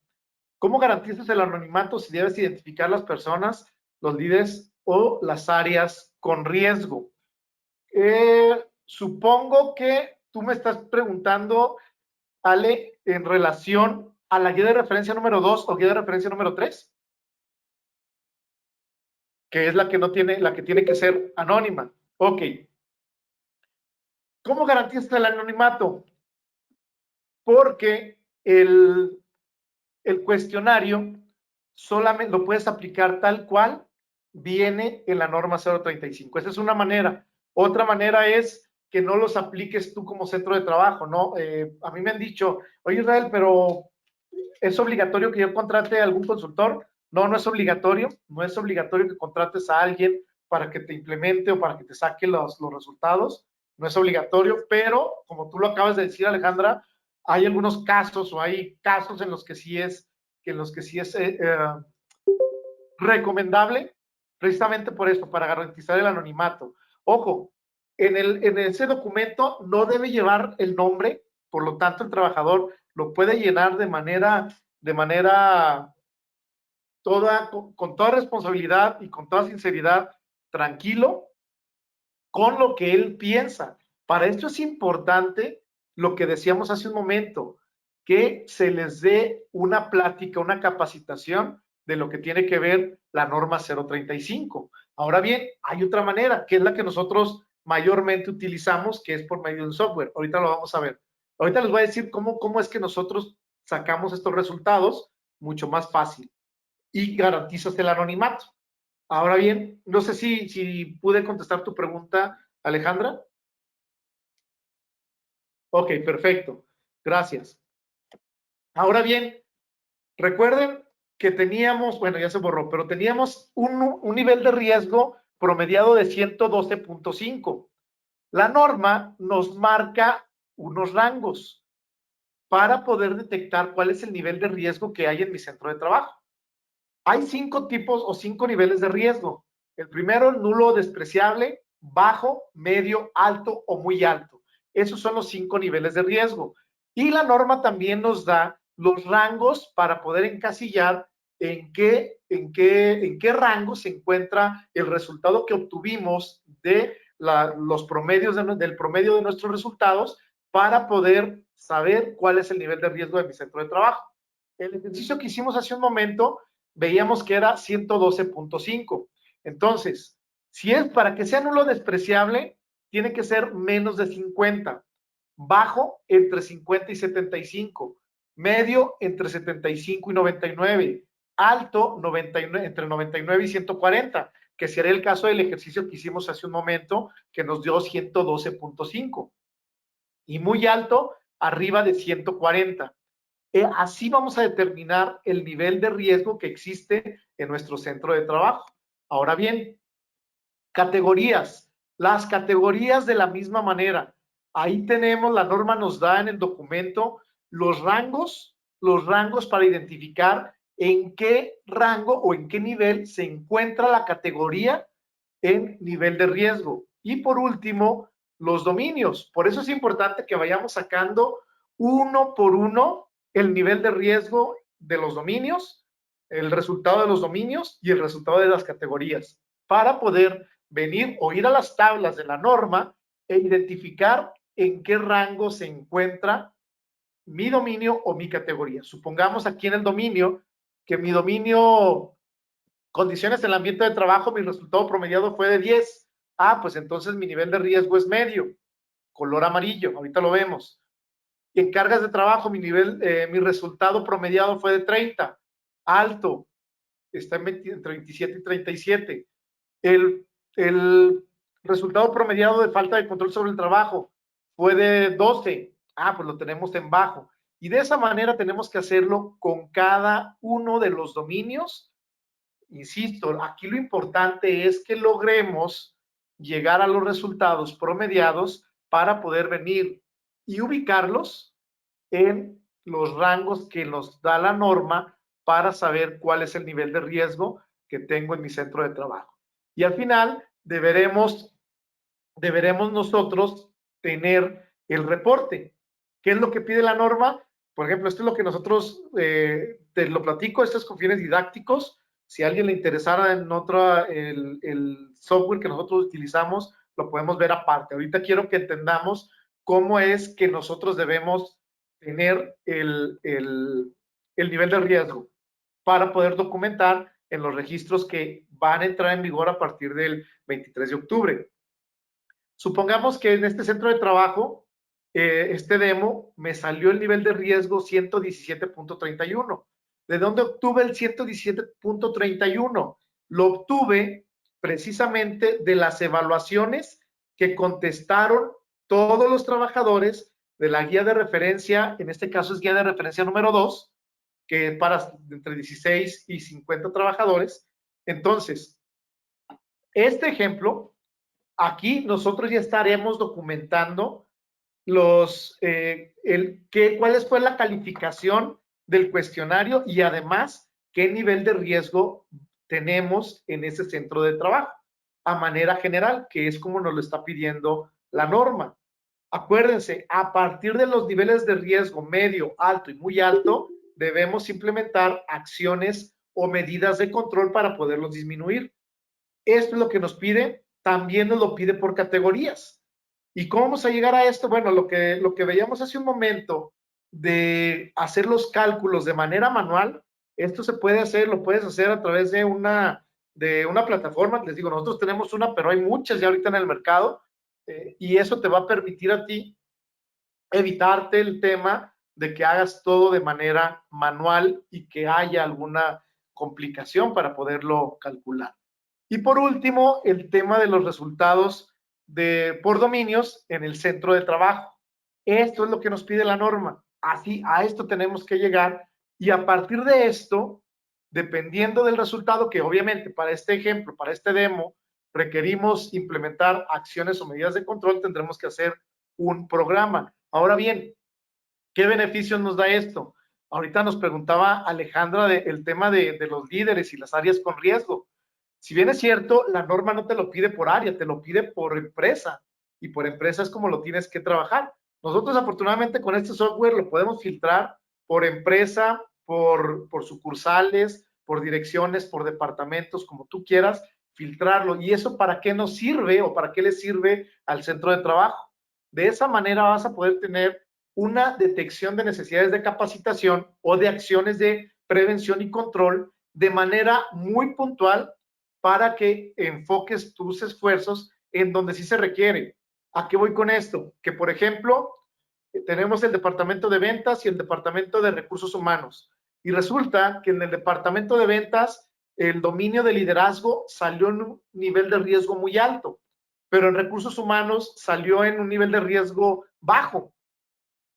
¿Cómo garantizas el anonimato si debes identificar las personas, los líderes o las áreas con riesgo? Supongo que tú me estás preguntando, Ale, en relación a la guía de referencia número 2 o guía de referencia número 3, que es la que tiene que ser anónima. Ok. ¿Cómo garantizas el anonimato? Porque el cuestionario solamente lo puedes aplicar tal cual viene en la norma 035. Esa es una manera. Otra manera es que no los apliques tú como centro de trabajo, ¿no? A mí me han dicho, oye Israel, pero ¿es obligatorio que yo contrate a algún consultor? No, no es obligatorio. No es obligatorio que contrates a alguien para que te implemente o para que te saque los resultados. No es obligatorio, pero como tú lo acabas de decir, Alejandra, hay algunos casos o hay casos en los que sí es recomendable, precisamente por eso, para garantizar el anonimato. Ojo, en ese documento no debe llevar el nombre, por lo tanto el trabajador lo puede llenar de manera con toda responsabilidad y con toda sinceridad, tranquilo, con lo que él piensa. Para esto es importante lo que decíamos hace un momento, que se les dé una plática, una capacitación de lo que tiene que ver la norma 035. Ahora bien, hay otra manera, que es la que nosotros mayormente utilizamos, que es por medio de un software. Ahorita lo vamos a ver. Ahorita les voy a decir cómo es que nosotros sacamos estos resultados mucho más fácil y garantizas el anonimato. Ahora bien, no sé si pude contestar tu pregunta, Alejandra. Ok, perfecto. Gracias. Ahora bien, recuerden que teníamos, bueno, ya se borró, pero teníamos un nivel de riesgo promediado de 112.5. La norma nos marca unos rangos para poder detectar cuál es el nivel de riesgo que hay en mi centro de trabajo. Hay 5 tipos o 5 niveles de riesgo. El primero, nulo, despreciable, bajo, medio, alto o muy alto. Esos son los 5 niveles de riesgo. Y la norma también nos da los rangos para poder encasillar en qué rango se encuentra el resultado que obtuvimos de los promedios del promedio de nuestros resultados para poder saber cuál es el nivel de riesgo de mi centro de trabajo. El ejercicio que hicimos hace un momento veíamos que era 112.5. Entonces, si es para que sea nulo despreciable, tiene que ser menos de 50, bajo entre 50 y 75, medio entre 75 y 99, alto 99, entre 99 y 140, que sería el caso del ejercicio que hicimos hace un momento, que nos dio 112.5, y muy alto, arriba de 140. Así vamos a determinar el nivel de riesgo que existe en nuestro centro de trabajo. Ahora bien, categorías. Las categorías de la misma manera. Ahí tenemos, la norma nos da en el documento los rangos para identificar en qué rango o en qué nivel se encuentra la categoría en nivel de riesgo. Y por último, los dominios. Por eso es importante que vayamos sacando uno por uno el nivel de riesgo de los dominios, el resultado de los dominios y el resultado de las categorías, para poder venir o ir a las tablas de la norma e identificar en qué rango se encuentra mi dominio o mi categoría. Supongamos aquí en el dominio que mi dominio, condiciones en el ambiente de trabajo, mi resultado promediado fue de 10. Pues entonces mi nivel de riesgo es medio, color amarillo, ahorita lo vemos. Y en cargas de trabajo, mi resultado promediado fue de 30, alto, está entre 27 y 37. El resultado promediado de falta de control sobre el trabajo fue de 12. Pues lo tenemos en bajo. Y de esa manera tenemos que hacerlo con cada uno de los dominios. Insisto, aquí lo importante es que logremos llegar a los resultados promediados para poder venir y ubicarlos en los rangos que nos da la norma para saber cuál es el nivel de riesgo que tengo en mi centro de trabajo. Y al final deberemos nosotros tener el reporte. ¿Qué es lo que pide la norma? Por ejemplo, esto es lo que nosotros, te lo platico, estos con fines didácticos. Si a alguien le interesara en otra, el software que nosotros utilizamos, lo podemos ver aparte. Ahorita quiero que entendamos cómo es que nosotros debemos tener el nivel de riesgo para poder documentar en los registros que van a entrar en vigor a partir del 23 de octubre. Supongamos que en este centro de trabajo, este demo, me salió el nivel de riesgo 117.31. ¿De dónde obtuve el 117.31? Lo obtuve precisamente de las evaluaciones que contestaron todos los trabajadores de la guía de referencia, en este caso es guía de referencia número 2, que es para entre 16 y 50 trabajadores. Entonces, este ejemplo, aquí nosotros ya estaremos documentando cuál fue la calificación del cuestionario y además qué nivel de riesgo tenemos en ese centro de trabajo a manera general, que es como nos lo está pidiendo la norma. Acuérdense, a partir de los niveles de riesgo medio, alto y muy alto, debemos implementar acciones o medidas de control para poderlos disminuir. Esto es lo que nos pide, también nos lo pide por categorías. ¿Y cómo vamos a llegar a esto? Bueno, lo que veíamos hace un momento de hacer los cálculos de manera manual, esto se puede hacer, lo puedes hacer a través de una plataforma. Les digo, nosotros tenemos una, pero hay muchas ya ahorita en el mercado, y eso te va a permitir a ti evitarte el tema de que hagas todo de manera manual y que haya alguna complicación para poderlo calcular. Y por último, el tema de los resultados por dominios en el centro de trabajo. Esto es lo que nos pide la norma. Así, a esto tenemos que llegar y a partir de esto, dependiendo del resultado, que obviamente para este ejemplo, para este demo, requerimos implementar acciones o medidas de control, tendremos que hacer un programa. Ahora bien, ¿qué beneficios nos da esto? Ahorita nos preguntaba Alejandra del tema de los líderes y las áreas con riesgo. Si bien es cierto, la norma no te lo pide por área, te lo pide por empresa. Y por empresa es como lo tienes que trabajar. Nosotros, afortunadamente, con este software lo podemos filtrar por empresa, por sucursales, por direcciones, por departamentos, como tú quieras, filtrarlo. ¿Y eso para qué nos sirve o para qué le sirve al centro de trabajo? De esa manera vas a poder tener una detección de necesidades de capacitación o de acciones de prevención y control de manera muy puntual para que enfoques tus esfuerzos en donde sí se requiere. ¿A qué voy con esto? Que, por ejemplo, tenemos el departamento de ventas y el departamento de recursos humanos. Y resulta que en el departamento de ventas el dominio de liderazgo salió en un nivel de riesgo muy alto, pero en recursos humanos salió en un nivel de riesgo bajo.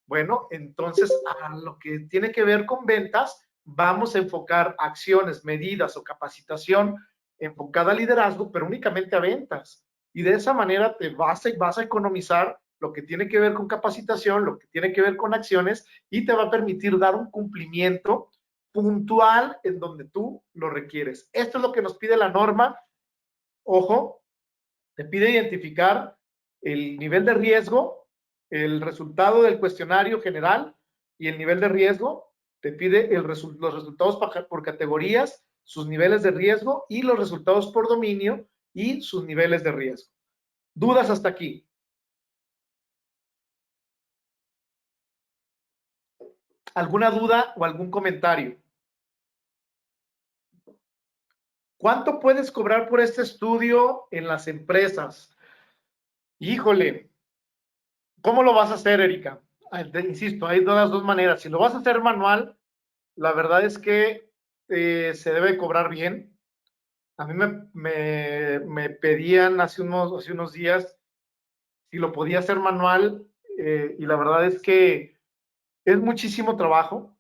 Bueno, entonces a lo que tiene que ver con ventas, vamos a enfocar acciones, medidas o capacitación enfocada a liderazgo, pero únicamente a ventas. Y de esa manera te vas a economizar lo que tiene que ver con capacitación, lo que tiene que ver con acciones y te va a permitir dar un cumplimiento puntual en donde tú lo requieres. Esto es lo que nos pide la norma. Ojo, te pide identificar el nivel de riesgo, el resultado del cuestionario general y el nivel de riesgo. Te pide los resultados por categorías, sus niveles de riesgo y los resultados por dominio y sus niveles de riesgo. ¿Dudas hasta aquí? ¿Alguna duda o algún comentario? ¿Cuánto puedes cobrar por este estudio en las empresas? Híjole, ¿cómo lo vas a hacer, Erika? Insisto, hay dos maneras. Si lo vas a hacer manual, la verdad es que se debe cobrar bien. A mí me pedían hace unos días si lo podía hacer manual y la verdad es que es muchísimo trabajo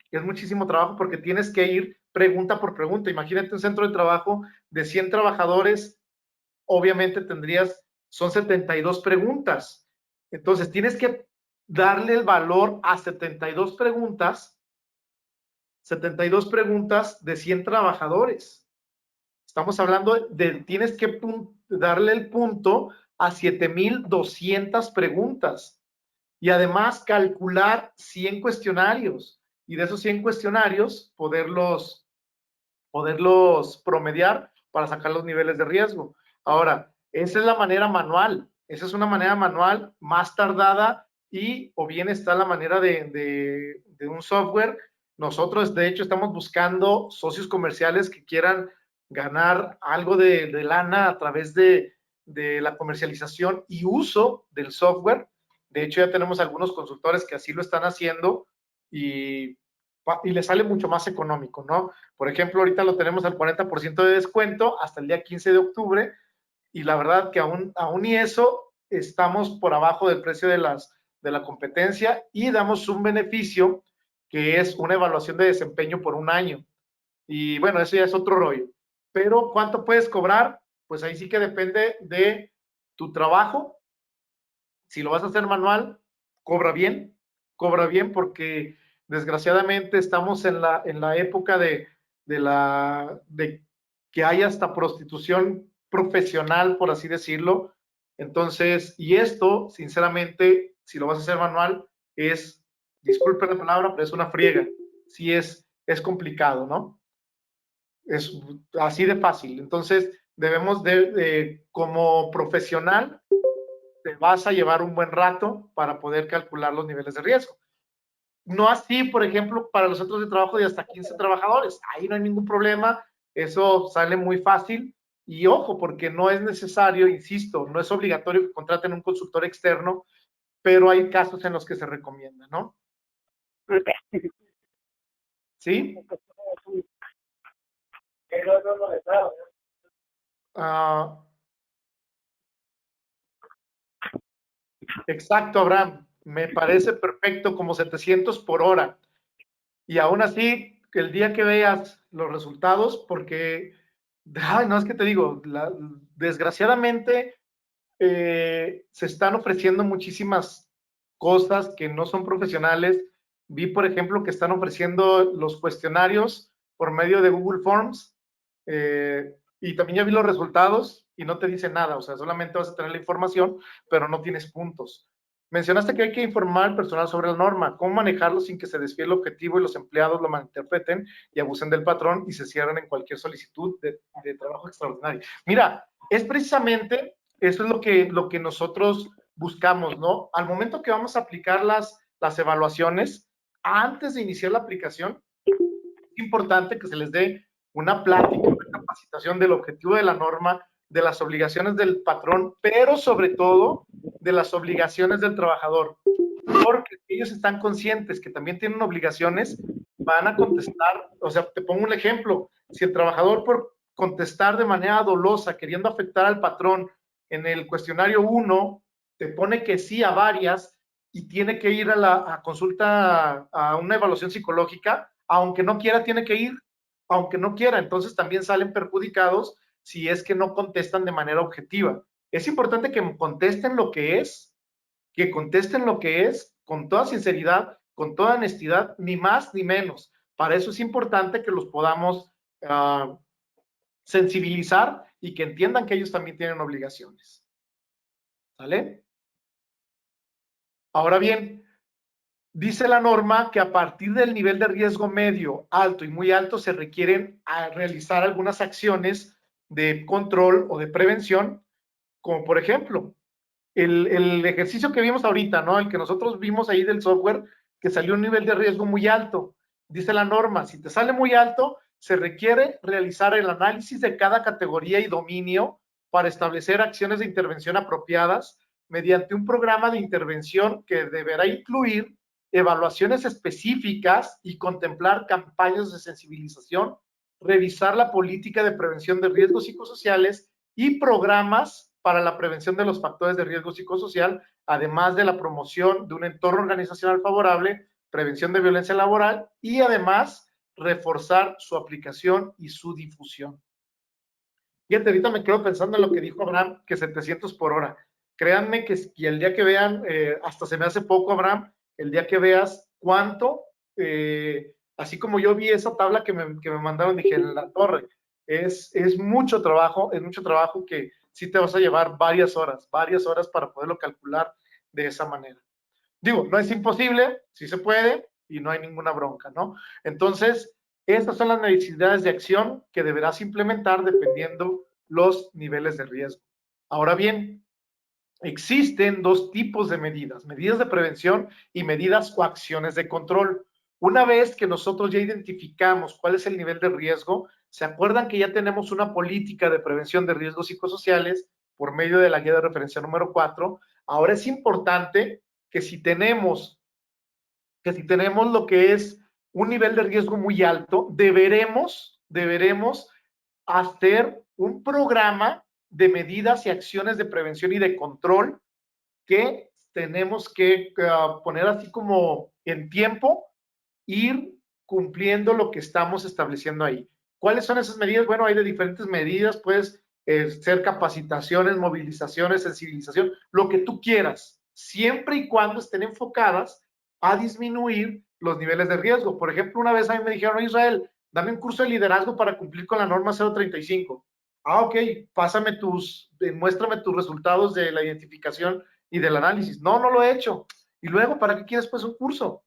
porque tienes que ir pregunta por pregunta. Imagínate un centro de trabajo de 100 trabajadores, obviamente son 72 preguntas. Entonces tienes que darle el valor a 72 preguntas de 100 trabajadores. Estamos hablando tienes que darle el punto a 7,200 preguntas y además calcular 100 cuestionarios y de esos 100 cuestionarios poderlos promediar para sacar los niveles de riesgo. Ahora, esa es la manera manual, esa es una manera manual más tardada y o bien está la manera de un software. Nosotros, de hecho, estamos buscando socios comerciales que quieran ganar algo de lana a través de la comercialización y uso del software. De hecho, ya tenemos algunos consultores que así lo están haciendo y le sale mucho más económico, ¿no? Por ejemplo, ahorita lo tenemos al 40% de descuento hasta el día 15 de octubre y la verdad que aún y eso estamos por abajo del precio de la competencia y damos un beneficio que es una evaluación de desempeño por un año. Y bueno, eso ya es otro rollo. Pero ¿cuánto puedes cobrar? Pues ahí sí que depende de tu trabajo. Si lo vas a hacer manual, cobra bien porque desgraciadamente estamos en la época de que hay hasta prostitución profesional, por así decirlo. Entonces, y esto, sinceramente, si lo vas a hacer manual, disculpen la palabra, pero es una friega. Sí es complicado, ¿no? Es así de fácil. Entonces, debemos como profesional, te vas a llevar un buen rato para poder calcular los niveles de riesgo. No así, por ejemplo, para los centros de trabajo de hasta 15 trabajadores. Ahí no hay ningún problema, eso sale muy fácil. Y ojo, porque no es necesario, insisto, no es obligatorio que contraten un consultor externo, pero hay casos en los que se recomienda, ¿no? ¿Sí? Exacto, Abraham. Me parece perfecto, como 700 por hora. Y aún así, el día que veas los resultados, porque, ay, no es que te digo, desgraciadamente se están ofreciendo muchísimas cosas que no son profesionales. Vi, por ejemplo, que están ofreciendo los cuestionarios por medio de Google Forms, y también ya vi los resultados y no te dice nada, o sea, solamente vas a tener la información, pero no tienes puntos. Mencionaste que hay que informar al personal sobre la norma, cómo manejarlo sin que se desvíe el objetivo y los empleados lo malinterpreten y abusen del patrón y se cierren en cualquier solicitud de trabajo extraordinario. Mira, es precisamente eso es lo que nosotros buscamos, ¿no? Al momento que vamos a aplicar las evaluaciones, antes de iniciar la aplicación, es importante que se les dé una plática, una capacitación del objetivo de la norma, de las obligaciones del patrón, pero sobre todo de las obligaciones del trabajador, porque ellos están conscientes que también tienen obligaciones, van a contestar, o sea, te pongo un ejemplo, si el trabajador por contestar de manera dolosa, queriendo afectar al patrón, en el cuestionario 1, te pone que sí a varias y tiene que ir a consulta, a una evaluación psicológica, aunque no quiera, tiene que ir, aunque no quiera, entonces también salen perjudicados si es que no contestan de manera objetiva. Es importante que contesten lo que es, con toda sinceridad, con toda honestidad, ni más ni menos. Para eso es importante que los podamos sensibilizar y que entiendan que ellos también tienen obligaciones. ¿Sale? Ahora bien, dice la norma que a partir del nivel de riesgo medio, alto y muy alto se requieren realizar algunas acciones de control o de prevención, como por ejemplo, el ejercicio que vimos ahorita, ¿no? El que nosotros vimos ahí del software, que salió un nivel de riesgo muy alto. Dice la norma, si te sale muy alto, se requiere realizar el análisis de cada categoría y dominio para establecer acciones de intervención apropiadas mediante un programa de intervención que deberá incluir evaluaciones específicas y contemplar campañas de sensibilización, revisar la política de prevención de riesgos psicosociales y programas para la prevención de los factores de riesgo psicosocial, además de la promoción de un entorno organizacional favorable, prevención de violencia laboral y además reforzar su aplicación y su difusión. Fíjate, ahorita me quedo pensando en lo que dijo Abraham, que 700 por hora. Créanme que el día que vean, hasta se me hace poco, Abraham, el día que veas cuánto, así como yo vi esa tabla que me mandaron, dije, en la torre, es mucho trabajo que sí te vas a llevar varias horas para poderlo calcular de esa manera. Digo, no es imposible, sí se puede y no hay ninguna bronca, ¿no? Entonces, estas son las necesidades de acción que deberás implementar dependiendo los niveles de riesgo. Ahora bien, existen dos tipos de medidas de prevención y medidas o acciones de control. Una vez que nosotros ya identificamos cuál es el nivel de riesgo, ¿se acuerdan que ya tenemos una política de prevención de riesgos psicosociales por medio de la guía de referencia número 4? Ahora es importante que si tenemos lo que es un nivel de riesgo muy alto, deberemos hacer un programa de medidas y acciones de prevención y de control que tenemos que poner así como en tiempo, ir cumpliendo lo que estamos estableciendo ahí. ¿Cuáles son esas medidas? Bueno, hay de diferentes medidas, puedes ser capacitaciones, movilizaciones, sensibilización, lo que tú quieras, siempre y cuando estén enfocadas a disminuir los niveles de riesgo. Por ejemplo, una vez a mí me dijeron, oye, Israel, dame un curso de liderazgo para cumplir con la norma 035. Ah, ok, muéstrame tus resultados de la identificación y del análisis. No, no lo he hecho. Y luego, ¿para qué quieres pues un curso?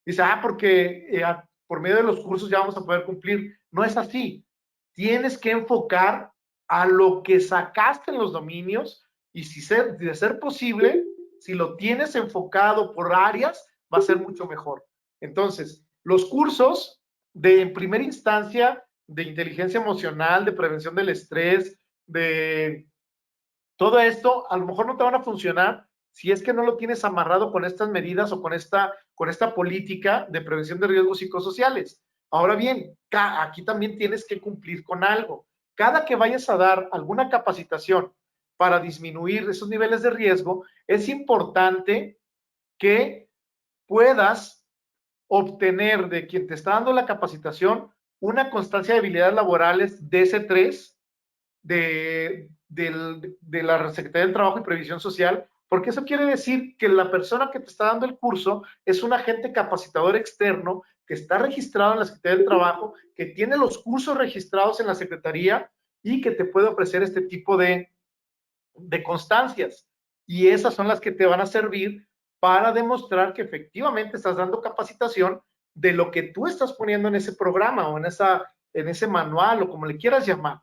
Dice, porque por medio de los cursos ya vamos a poder cumplir. No es así. Tienes que enfocar a lo que sacaste en los dominios y de ser posible, si lo tienes enfocado por áreas, va a ser mucho mejor. Entonces, los cursos en primera instancia de inteligencia emocional, de prevención del estrés, de todo esto, a lo mejor no te van a funcionar si es que no lo tienes amarrado con estas medidas o con esta política de prevención de riesgos psicosociales. Ahora bien, aquí también tienes que cumplir con algo. cada que vayas a dar alguna capacitación para disminuir esos niveles de riesgo, es importante que puedas obtener de quien te está dando la capacitación una constancia de habilidades laborales DC3 de la Secretaría del Trabajo y Previsión Social, porque eso quiere decir que la persona que te está dando el curso es un agente capacitador externo que está registrado en la Secretaría del Trabajo, que tiene los cursos registrados en la Secretaría y que te puede ofrecer este tipo de constancias. Y esas son las que te van a servir para demostrar que efectivamente estás dando capacitación de lo que tú estás poniendo en ese programa o en ese manual o como le quieras llamar,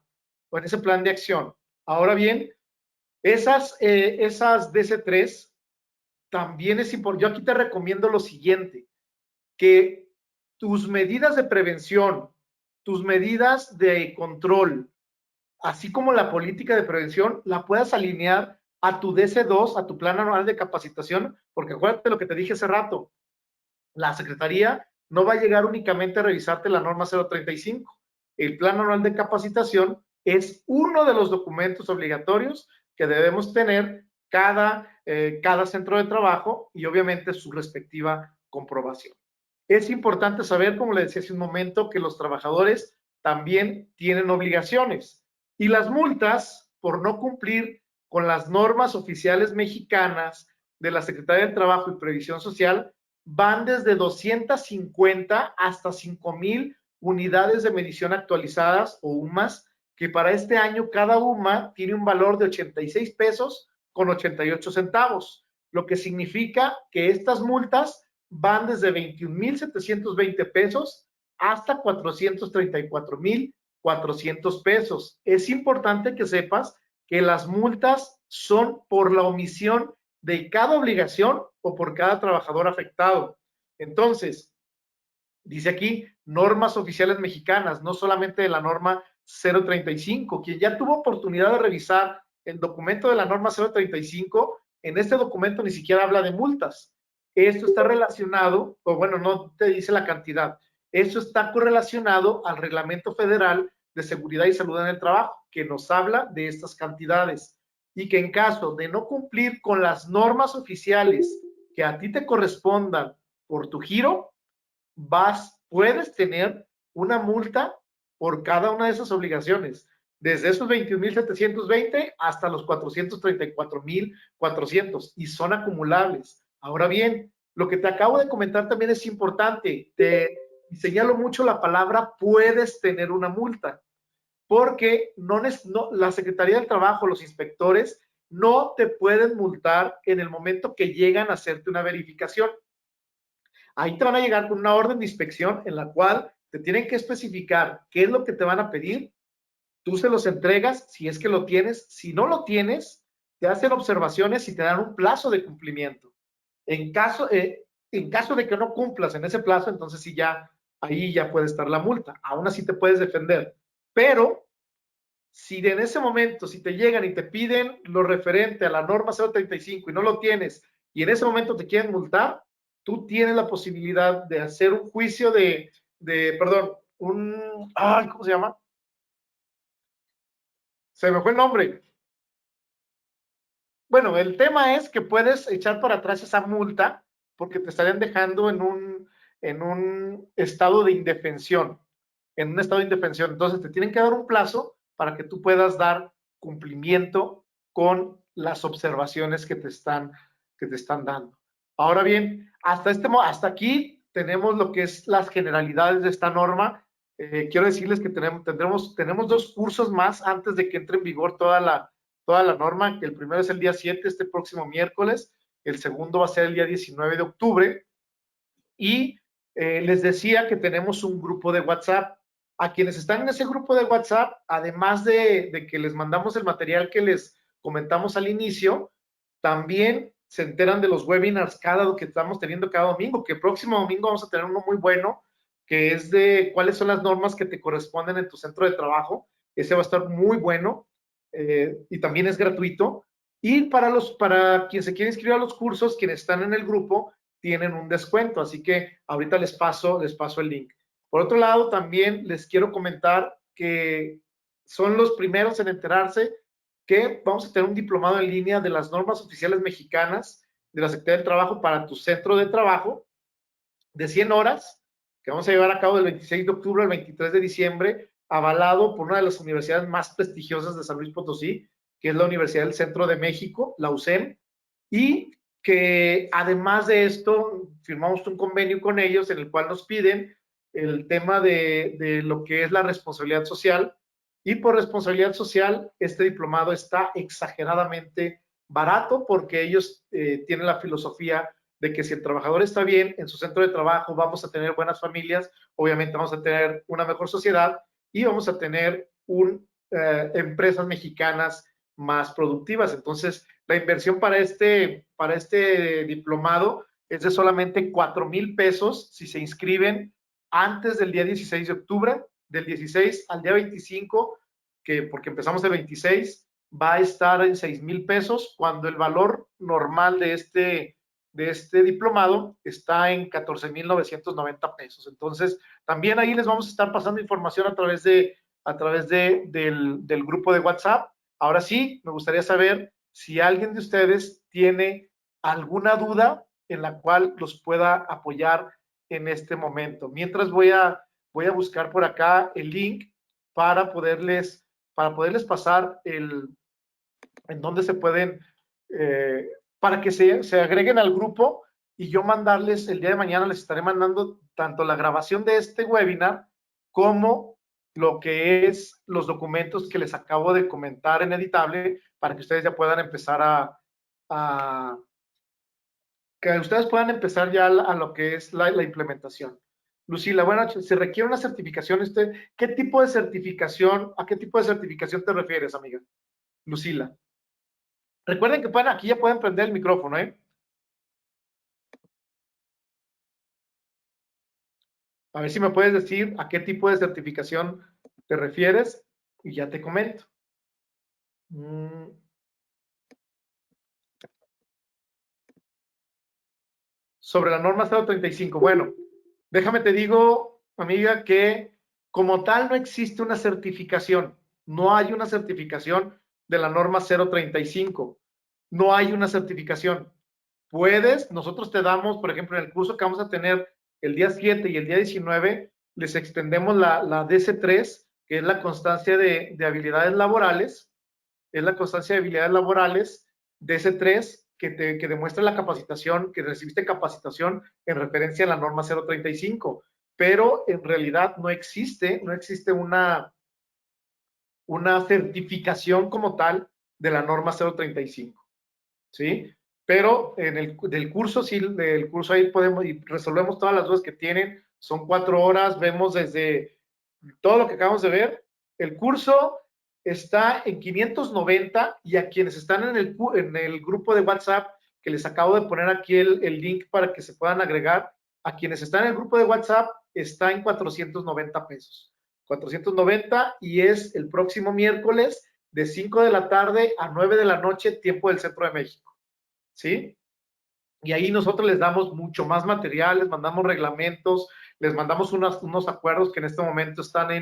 o en ese plan de acción. Ahora bien, esas DC3 también es importante. Yo aquí te recomiendo lo siguiente, que tus medidas de prevención, tus medidas de control, así como la política de prevención, la puedas alinear a tu DC2, a tu plan anual de capacitación, porque acuérdate lo que te dije hace rato, la Secretaría no va a llegar únicamente a revisarte la norma 035. El plan anual de capacitación es uno de los documentos obligatorios que debemos tener cada centro de trabajo y obviamente su respectiva comprobación. Es importante saber, como le decía hace un momento, que los trabajadores también tienen obligaciones y las multas por no cumplir con las normas oficiales mexicanas de la Secretaría del Trabajo y Previsión Social van desde 250 hasta 5,000 unidades de medición actualizadas o UMAS, que para este año cada UMA tiene un valor de 86 pesos con 88 centavos, lo que significa que estas multas van desde 21,720 pesos hasta 434,400 pesos. Es importante que sepas que las multas son por la omisión de cada obligación o por cada trabajador afectado. Entonces, dice aquí, normas oficiales mexicanas, no solamente de la norma 035. Quien ya tuvo oportunidad de revisar el documento de la norma 035, en este documento ni siquiera habla de multas. Esto está relacionado, o bueno, no te dice la cantidad. Esto está correlacionado al Reglamento Federal de Seguridad y Salud en el Trabajo, que nos habla de estas cantidades. Y que en caso de no cumplir con las normas oficiales que a ti te correspondan por tu giro, puedes tener una multa por cada una de esas obligaciones, desde esos 21,720 hasta los 434,400 y son acumulables. Ahora bien, lo que te acabo de comentar también es importante. Te señalo mucho la palabra puedes tener una multa, porque la Secretaría del Trabajo, los inspectores, no te pueden multar en el momento que llegan a hacerte una verificación. Ahí te van a llegar con una orden de inspección en la cual te tienen que especificar qué es lo que te van a pedir, tú se los entregas si es que lo tienes, si no lo tienes, te hacen observaciones y te dan un plazo de cumplimiento. En caso de que no cumplas en ese plazo, entonces sí ahí ya puede estar la multa, aún así te puedes defender, pero si en ese momento, si te llegan y te piden lo referente a la norma 035 y no lo tienes, y en ese momento te quieren multar, tú tienes la posibilidad de hacer un juicio perdón, ¿cómo se llama? Se me fue el nombre. Bueno, el tema es que puedes echar para atrás esa multa porque te estarían dejando en un estado de indefensión, Entonces te tienen que dar un plazo para que tú puedas dar cumplimiento con las observaciones que te están dando. Ahora bien, hasta aquí tenemos lo que es las generalidades de esta norma. Quiero decirles que tenemos 2 cursos más antes de que entre en vigor toda la norma, que el primero es el día 7, este próximo miércoles, el segundo va a ser el día 19 de octubre, y les decía que tenemos un grupo de WhatsApp. A quienes están en ese grupo de WhatsApp, además de que les mandamos el material que les comentamos al inicio, también se enteran de los webinars que estamos teniendo cada domingo, que el próximo domingo vamos a tener uno muy bueno, que es de cuáles son las normas que te corresponden en tu centro de trabajo. Ese va a estar muy bueno y también es gratuito. Y para quien se quiere inscribir a los cursos, quienes están en el grupo, tienen un descuento, así que ahorita les paso el link. Por otro lado, también les quiero comentar que son los primeros en enterarse que vamos a tener un diplomado en línea de las normas oficiales mexicanas de la Secretaría del Trabajo para tu centro de trabajo de 100 horas, que vamos a llevar a cabo del 26 de octubre al 23 de diciembre, avalado por una de las universidades más prestigiosas de San Luis Potosí, que es la Universidad del Centro de México, la UCEM, y que además de esto firmamos un convenio con ellos en el cual nos piden el tema de lo que es la responsabilidad social, y por responsabilidad social este diplomado está exageradamente barato porque ellos tienen la filosofía de que si el trabajador está bien en su centro de trabajo, vamos a tener buenas familias, obviamente vamos a tener una mejor sociedad y vamos a tener empresas mexicanas más productivas. Entonces, la inversión para este diplomado es de solamente 4,000 pesos si se inscriben antes del día 16 de octubre, del 16 al día 25, porque empezamos el 26, va a estar en 6,000 pesos, cuando el valor normal de este diplomado está en 14,990 pesos. Entonces, también ahí les vamos a estar pasando información a través del grupo de WhatsApp. Ahora sí, me gustaría saber si alguien de ustedes tiene alguna duda en la cual los pueda apoyar en este momento. Mientras voy a buscar por acá el link para poderles pasar en donde se pueden, para que se agreguen al grupo y yo mandarles, el día de mañana les estaré mandando tanto la grabación de este webinar como lo que es los documentos que les acabo de comentar en Editable para que ustedes ya puedan empezar que ustedes puedan empezar ya a lo que es la implementación. Lucila, buenas noches. ¿Se requiere una certificación? ¿Qué tipo de certificación, a qué tipo de certificación te refieres, amiga? Lucila. Recuerden que aquí ya pueden prender el micrófono, ¿eh? A ver si me puedes decir a qué tipo de certificación te refieres y ya te comento. Sobre la norma 035. Bueno, déjame te digo, amiga, que como tal no existe una certificación. No hay una certificación de la norma 035. No hay una certificación. Nosotros te damos, por ejemplo, en el curso que vamos a tener el día 7 y el día 19, les extendemos la DC3, que es la constancia de habilidades laborales, DC3, que demuestra la capacitación, que recibiste capacitación en referencia a la norma 035, pero en realidad no existe una certificación como tal de la norma 035, ¿sí? Pero del curso ahí podemos y resolvemos todas las dudas que tienen. Son 4 horas, vemos desde todo lo que acabamos de ver. El curso está en 590 y a quienes están en el grupo de WhatsApp, que les acabo de poner aquí el link para que se puedan agregar, a quienes están en el grupo de WhatsApp está en 490 pesos. 490 y es el próximo miércoles de 5 de la tarde a 9 de la noche, tiempo del Centro de México. ¿Sí? Y ahí nosotros les damos mucho más material, les mandamos reglamentos, les mandamos unos acuerdos que en este momento están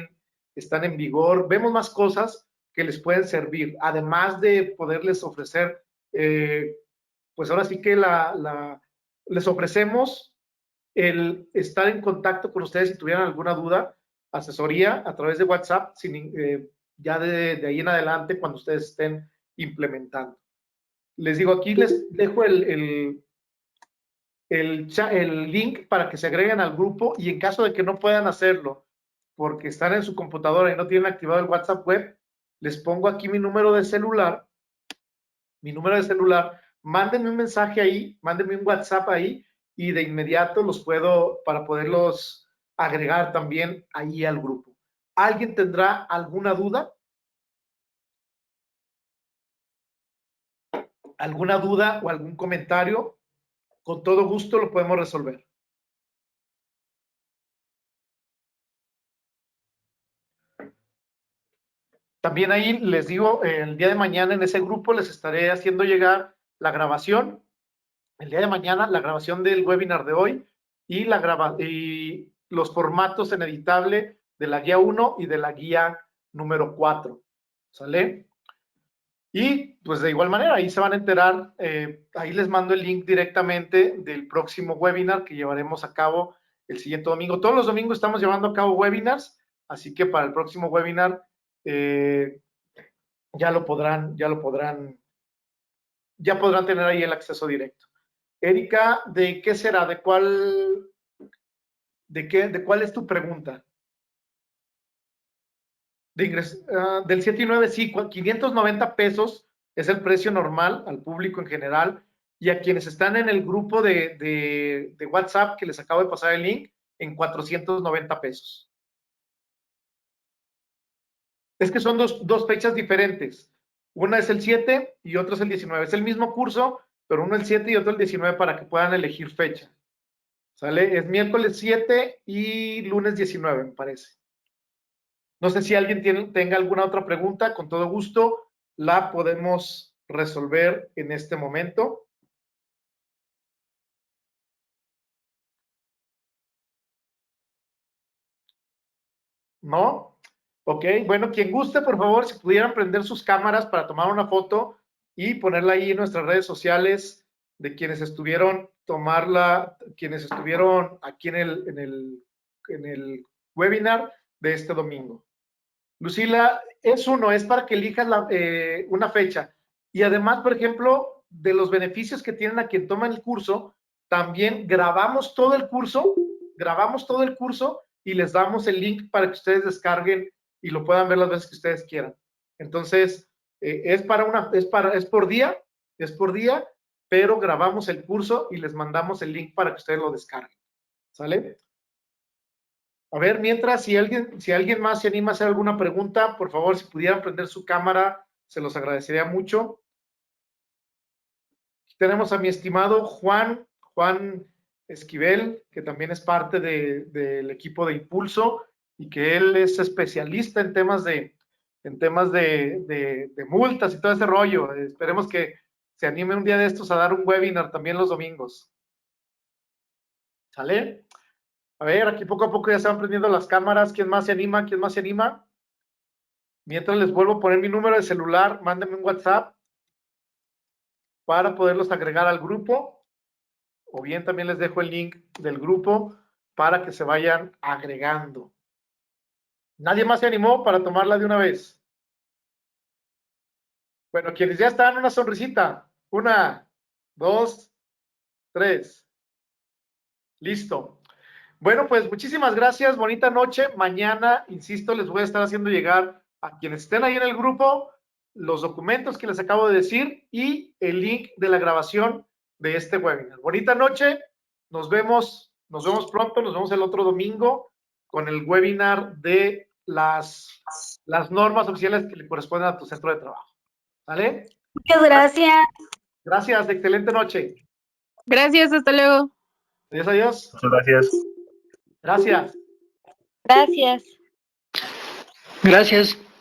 en vigor, vemos más cosas que les pueden servir, además de poderles ofrecer, pues ahora sí que les ofrecemos el estar en contacto con ustedes si tuvieran alguna duda, asesoría a través de WhatsApp, ya de ahí en adelante cuando ustedes estén implementando. Les digo, aquí les dejo el link para que se agreguen al grupo y en caso de que no puedan hacerlo porque están en su computadora y no tienen activado el WhatsApp web, les pongo aquí mi número de celular, mándenme un mensaje ahí, mándenme un WhatsApp ahí y de inmediato para poderlos agregar también ahí al grupo. ¿Alguien tendrá alguna duda? ¿Alguna duda o algún comentario? Con todo gusto lo podemos resolver. También ahí les digo, el día de mañana en ese grupo les estaré haciendo llegar la grabación, el día de mañana la grabación del webinar de hoy y los formatos en editable de la guía 1 y de la guía número 4, ¿sale? Y pues de igual manera, ahí se van a enterar, ahí les mando el link directamente del próximo webinar que llevaremos a cabo el siguiente domingo. Todos los domingos estamos llevando a cabo webinars, así que para el próximo webinar ya podrán tener ahí el acceso directo. Erika, ¿de qué será? ¿De cuál es tu pregunta? De del 7 y 9, sí, 590 pesos es el precio normal al público en general, y a quienes están en el grupo de WhatsApp que les acabo de pasar el link, en 490 pesos. Es que son dos fechas diferentes. Una es el 7 y otra es el 19. Es el mismo curso, pero uno el 7 y otro el 19 para que puedan elegir fecha. ¿Sale? Es miércoles 7 y lunes 19, me parece. No sé si alguien tenga alguna otra pregunta, con todo gusto la podemos resolver en este momento. ¿No? Ok, bueno, quien guste, por favor, si pudieran prender sus cámaras para tomar una foto y ponerla ahí en nuestras redes sociales de quienes estuvieron aquí en el webinar de este domingo. Lucila, es para que elijas una fecha. Y además, por ejemplo, de los beneficios que tienen a quien toma el curso, también grabamos todo el curso y les damos el link para que ustedes descarguen y lo puedan ver las veces que ustedes quieran. Entonces, es por día, pero grabamos el curso y les mandamos el link para que ustedes lo descarguen. ¿Sale? A ver, mientras, si alguien más se anima a hacer alguna pregunta, por favor, si pudieran prender su cámara, se los agradecería mucho. Tenemos a mi estimado Juan Esquivel, que también es parte del equipo de Impulso y que él es especialista en temas de multas y todo ese rollo. Esperemos que se anime un día de estos a dar un webinar también los domingos. ¿Sale? A ver, aquí poco a poco ya se van prendiendo las cámaras. ¿Quién más se anima? Mientras les vuelvo a poner mi número de celular, mándenme un WhatsApp para poderlos agregar al grupo, o bien también les dejo el link del grupo para que se vayan agregando. ¿Nadie más se animó para tomarla de una vez? Bueno, quienes ya están, una sonrisita. 1, 2, 3. Listo. Bueno, pues muchísimas gracias, bonita noche. Mañana, insisto, les voy a estar haciendo llegar a quienes estén ahí en el grupo los documentos que les acabo de decir y el link de la grabación de este webinar. Bonita noche, nos vemos pronto, nos vemos el otro domingo con el webinar de las normas oficiales que le corresponden a tu centro de trabajo. ¿Vale? Muchas gracias. Gracias, excelente noche. Gracias, hasta luego. Adiós, adiós. Muchas gracias. Gracias. Gracias. Gracias.